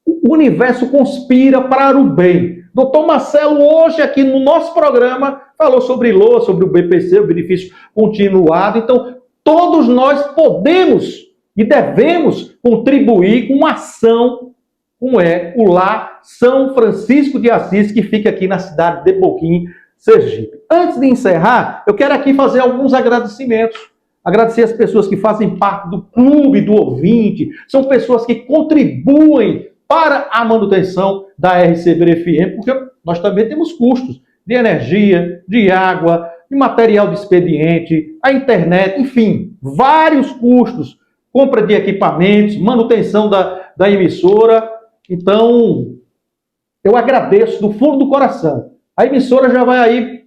o universo conspira para o bem. Doutor Marcelo, hoje aqui no nosso programa, falou sobre LOA, sobre o BPC, o benefício continuado. Então, todos nós podemos e devemos contribuir com uma ação como é o Lar São Francisco de Assis, que fica aqui na cidade de Boquim, Sergipe. Antes de encerrar, eu quero aqui fazer alguns agradecimentos. Agradecer as pessoas que fazem parte do clube do ouvinte, são pessoas que contribuem para a manutenção da RCB-FM, porque nós também temos custos de energia, de água, de material de expediente, a internet, enfim, vários custos, compra de equipamentos, manutenção da emissora. Então, eu agradeço do fundo do coração. A emissora já vai aí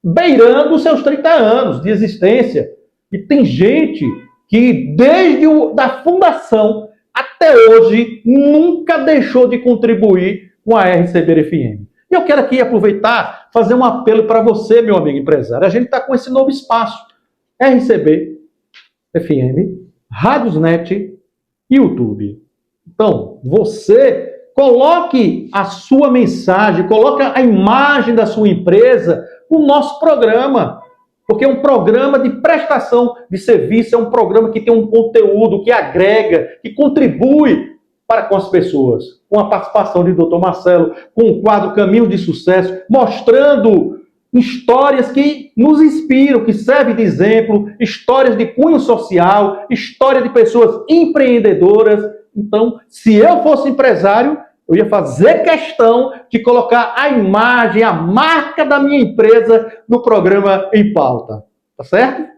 beirando os seus 30 anos de existência. E tem gente que, desde a fundação até hoje, nunca deixou de contribuir com a RCB-FM. E eu quero aqui aproveitar, fazer um apelo para você, meu amigo empresário. A gente está com esse novo espaço. RCB-FM, Rádiosnet, YouTube. Então, você coloque a sua mensagem, coloque a imagem da sua empresa no nosso programa. Porque é um programa de prestação de serviço, é um programa que tem um conteúdo, que agrega, que contribui para com as pessoas. Com a participação de Dr. Marcelo, com o quadro Caminho de Sucesso, mostrando histórias que nos inspiram, que servem de exemplo, histórias de cunho social, história de pessoas empreendedoras. Então, se eu fosse empresário, eu ia fazer questão de colocar a imagem, a marca da minha empresa no programa Em Pauta. Tá certo?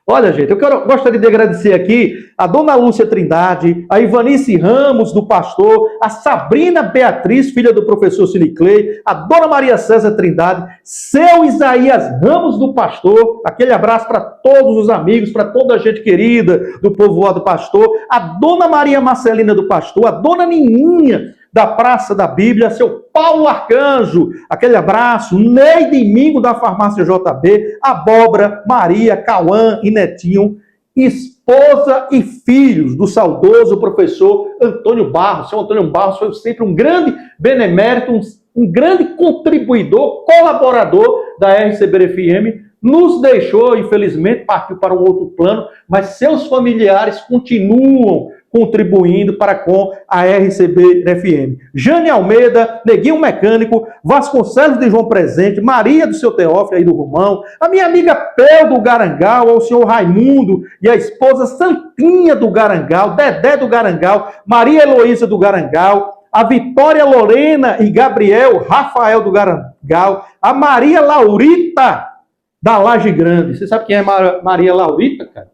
Olha, gente, gostaria de agradecer aqui a dona Lúcia Trindade, a Ivanice Ramos, do pastor, a Sabrina Beatriz, filha do professor Siliclei, a dona Maria César Trindade, seu Isaías Ramos, do pastor, aquele abraço para todos os amigos, para toda a gente querida do povoado do pastor, a dona Maria Marcelina do pastor, a dona Nininha, da Praça da Bíblia, seu Paulo Arcanjo, aquele abraço, Neide Mingo da Farmácia JB, Abóbora, Maria, Cauã e Netinho, esposa e filhos do saudoso professor Antônio Barros. Seu Antônio Barros foi sempre um grande benemérito, um grande contribuidor, colaborador da RCB-FM, nos deixou, infelizmente, partiu para um outro plano, mas seus familiares continuam contribuindo para com a RCB-FM. Jane Almeida, Neguinho Mecânico, Vasconcelos de João Presente, Maria do seu Teófilo aí do Romão, a minha amiga Pel do Garangal, ao senhor Raimundo e a esposa Santinha do Garangal, Dedé do Garangal, Maria Heloísa do Garangal, a Vitória Lorena e Gabriel Rafael do Garangal, a Maria Laurita da Laje Grande. Você sabe quem é Maria Laurita, cara?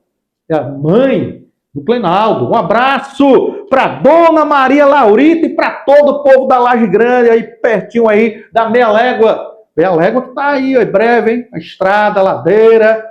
É a mãe do Clenaldo. Um abraço para dona Maria Laurita e para todo o povo da Laje Grande, aí pertinho aí da Meia Légua. Meia Légua que tá aí, ó, breve, hein? A estrada, a ladeira.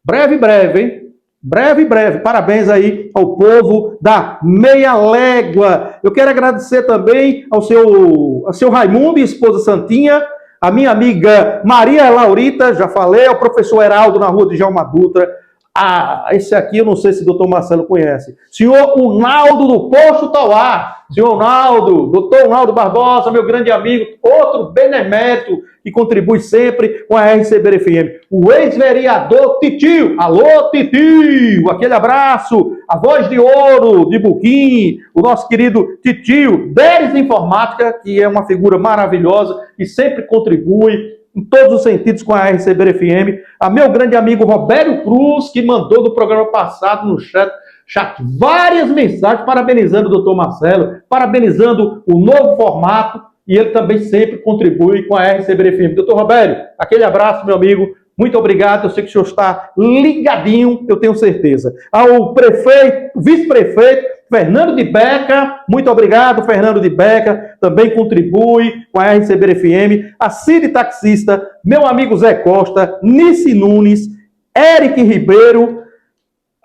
Breve, hein? Breve. Parabéns aí ao povo da Meia Légua. Eu quero agradecer também ao seu Raimundo e esposa Santinha, a minha amiga Maria Laurita, já falei, ao professor Heraldo na rua de Jalma Dutra. Ah, esse aqui eu não sei se o doutor Marcelo conhece. Senhor Unaldo do Posto Tauá. Senhor Unaldo, doutor Unaldo Barbosa, meu grande amigo, outro benemérito que contribui sempre com a RCB-FM. O ex-vereador Titio. Alô, Titio! Aquele abraço. A voz de ouro de Buquim, o nosso querido Titio. Deres Informática, que é uma figura maravilhosa e sempre contribui em todos os sentidos com a RCB-FM, a meu grande amigo Robério Cruz, que mandou do programa passado no chat várias mensagens parabenizando o doutor Marcelo, parabenizando o novo formato, e ele também sempre contribui com a RCB-FM. Doutor Robério, aquele abraço, meu amigo, muito obrigado, eu sei que o senhor está ligadinho, eu tenho certeza. Ao prefeito, vice-prefeito, Fernando de Beca, muito obrigado, Fernando de Beca, também contribui com a RCB-FM, a Cid Taxista, meu amigo Zé Costa, Nice Nunes, Eric Ribeiro,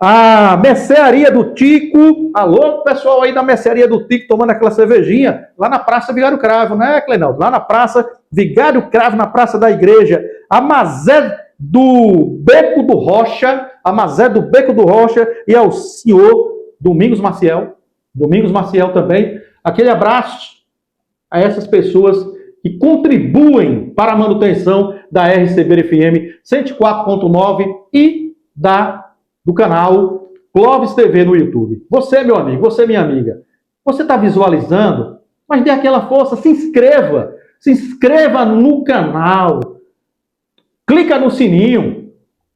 a Mercearia do Tico, alô, pessoal aí da Mercearia do Tico, tomando aquela cervejinha, lá na Praça Vigário Cravo, né, Clenaldo? Lá na Praça Vigário Cravo, na Praça da Igreja, a Mazé do Beco do Rocha, e ao senhor Domingos Maciel também, aquele abraço a essas pessoas que contribuem para a manutenção da RCB-FM 104.9 e do canal Clovis TV no YouTube. Você, meu amigo, você, minha amiga, você está visualizando, mas dê aquela força, se inscreva no canal, clica no sininho,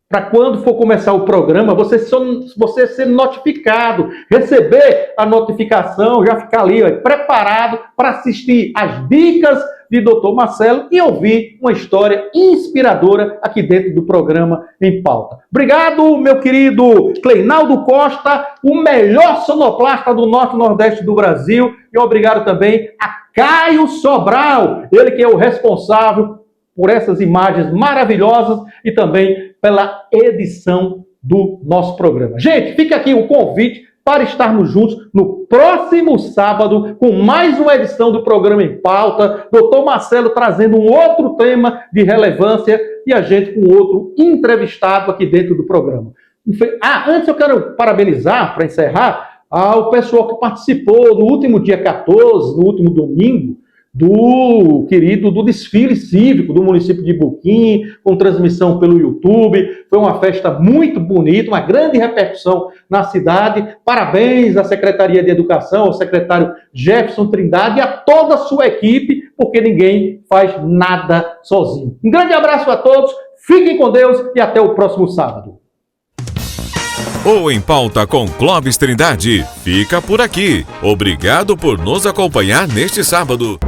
para quando for começar o programa, você ser notificado, receber a notificação, já ficar ali, ó, preparado para assistir as dicas de Dr. Marcelo e ouvir uma história inspiradora aqui dentro do programa Em Pauta. Obrigado, meu querido Cleinaldo Costa, o melhor sonoplasta do Norte e Nordeste do Brasil, e obrigado também a Caio Sobral, ele que é o responsável por essas imagens maravilhosas e também pela edição do nosso programa. Gente, fica aqui o convite para estarmos juntos no próximo sábado com mais uma edição do programa Em Pauta, Dr. Marcelo trazendo um outro tema de relevância e a gente com outro entrevistado aqui dentro do programa. Antes eu quero parabenizar, para encerrar, ao pessoal que participou no último dia 14, no último domingo, do desfile cívico do município de Boquim, com transmissão pelo YouTube. Foi uma festa muito bonita, uma grande repercussão na cidade. Parabéns à Secretaria de Educação, ao secretário Jefferson Trindade e a toda a sua equipe, porque ninguém faz nada sozinho. Um grande abraço a todos, fiquem com Deus e até o próximo sábado. O Em Pauta com Clóvis Trindade fica por aqui. Obrigado por nos acompanhar neste sábado.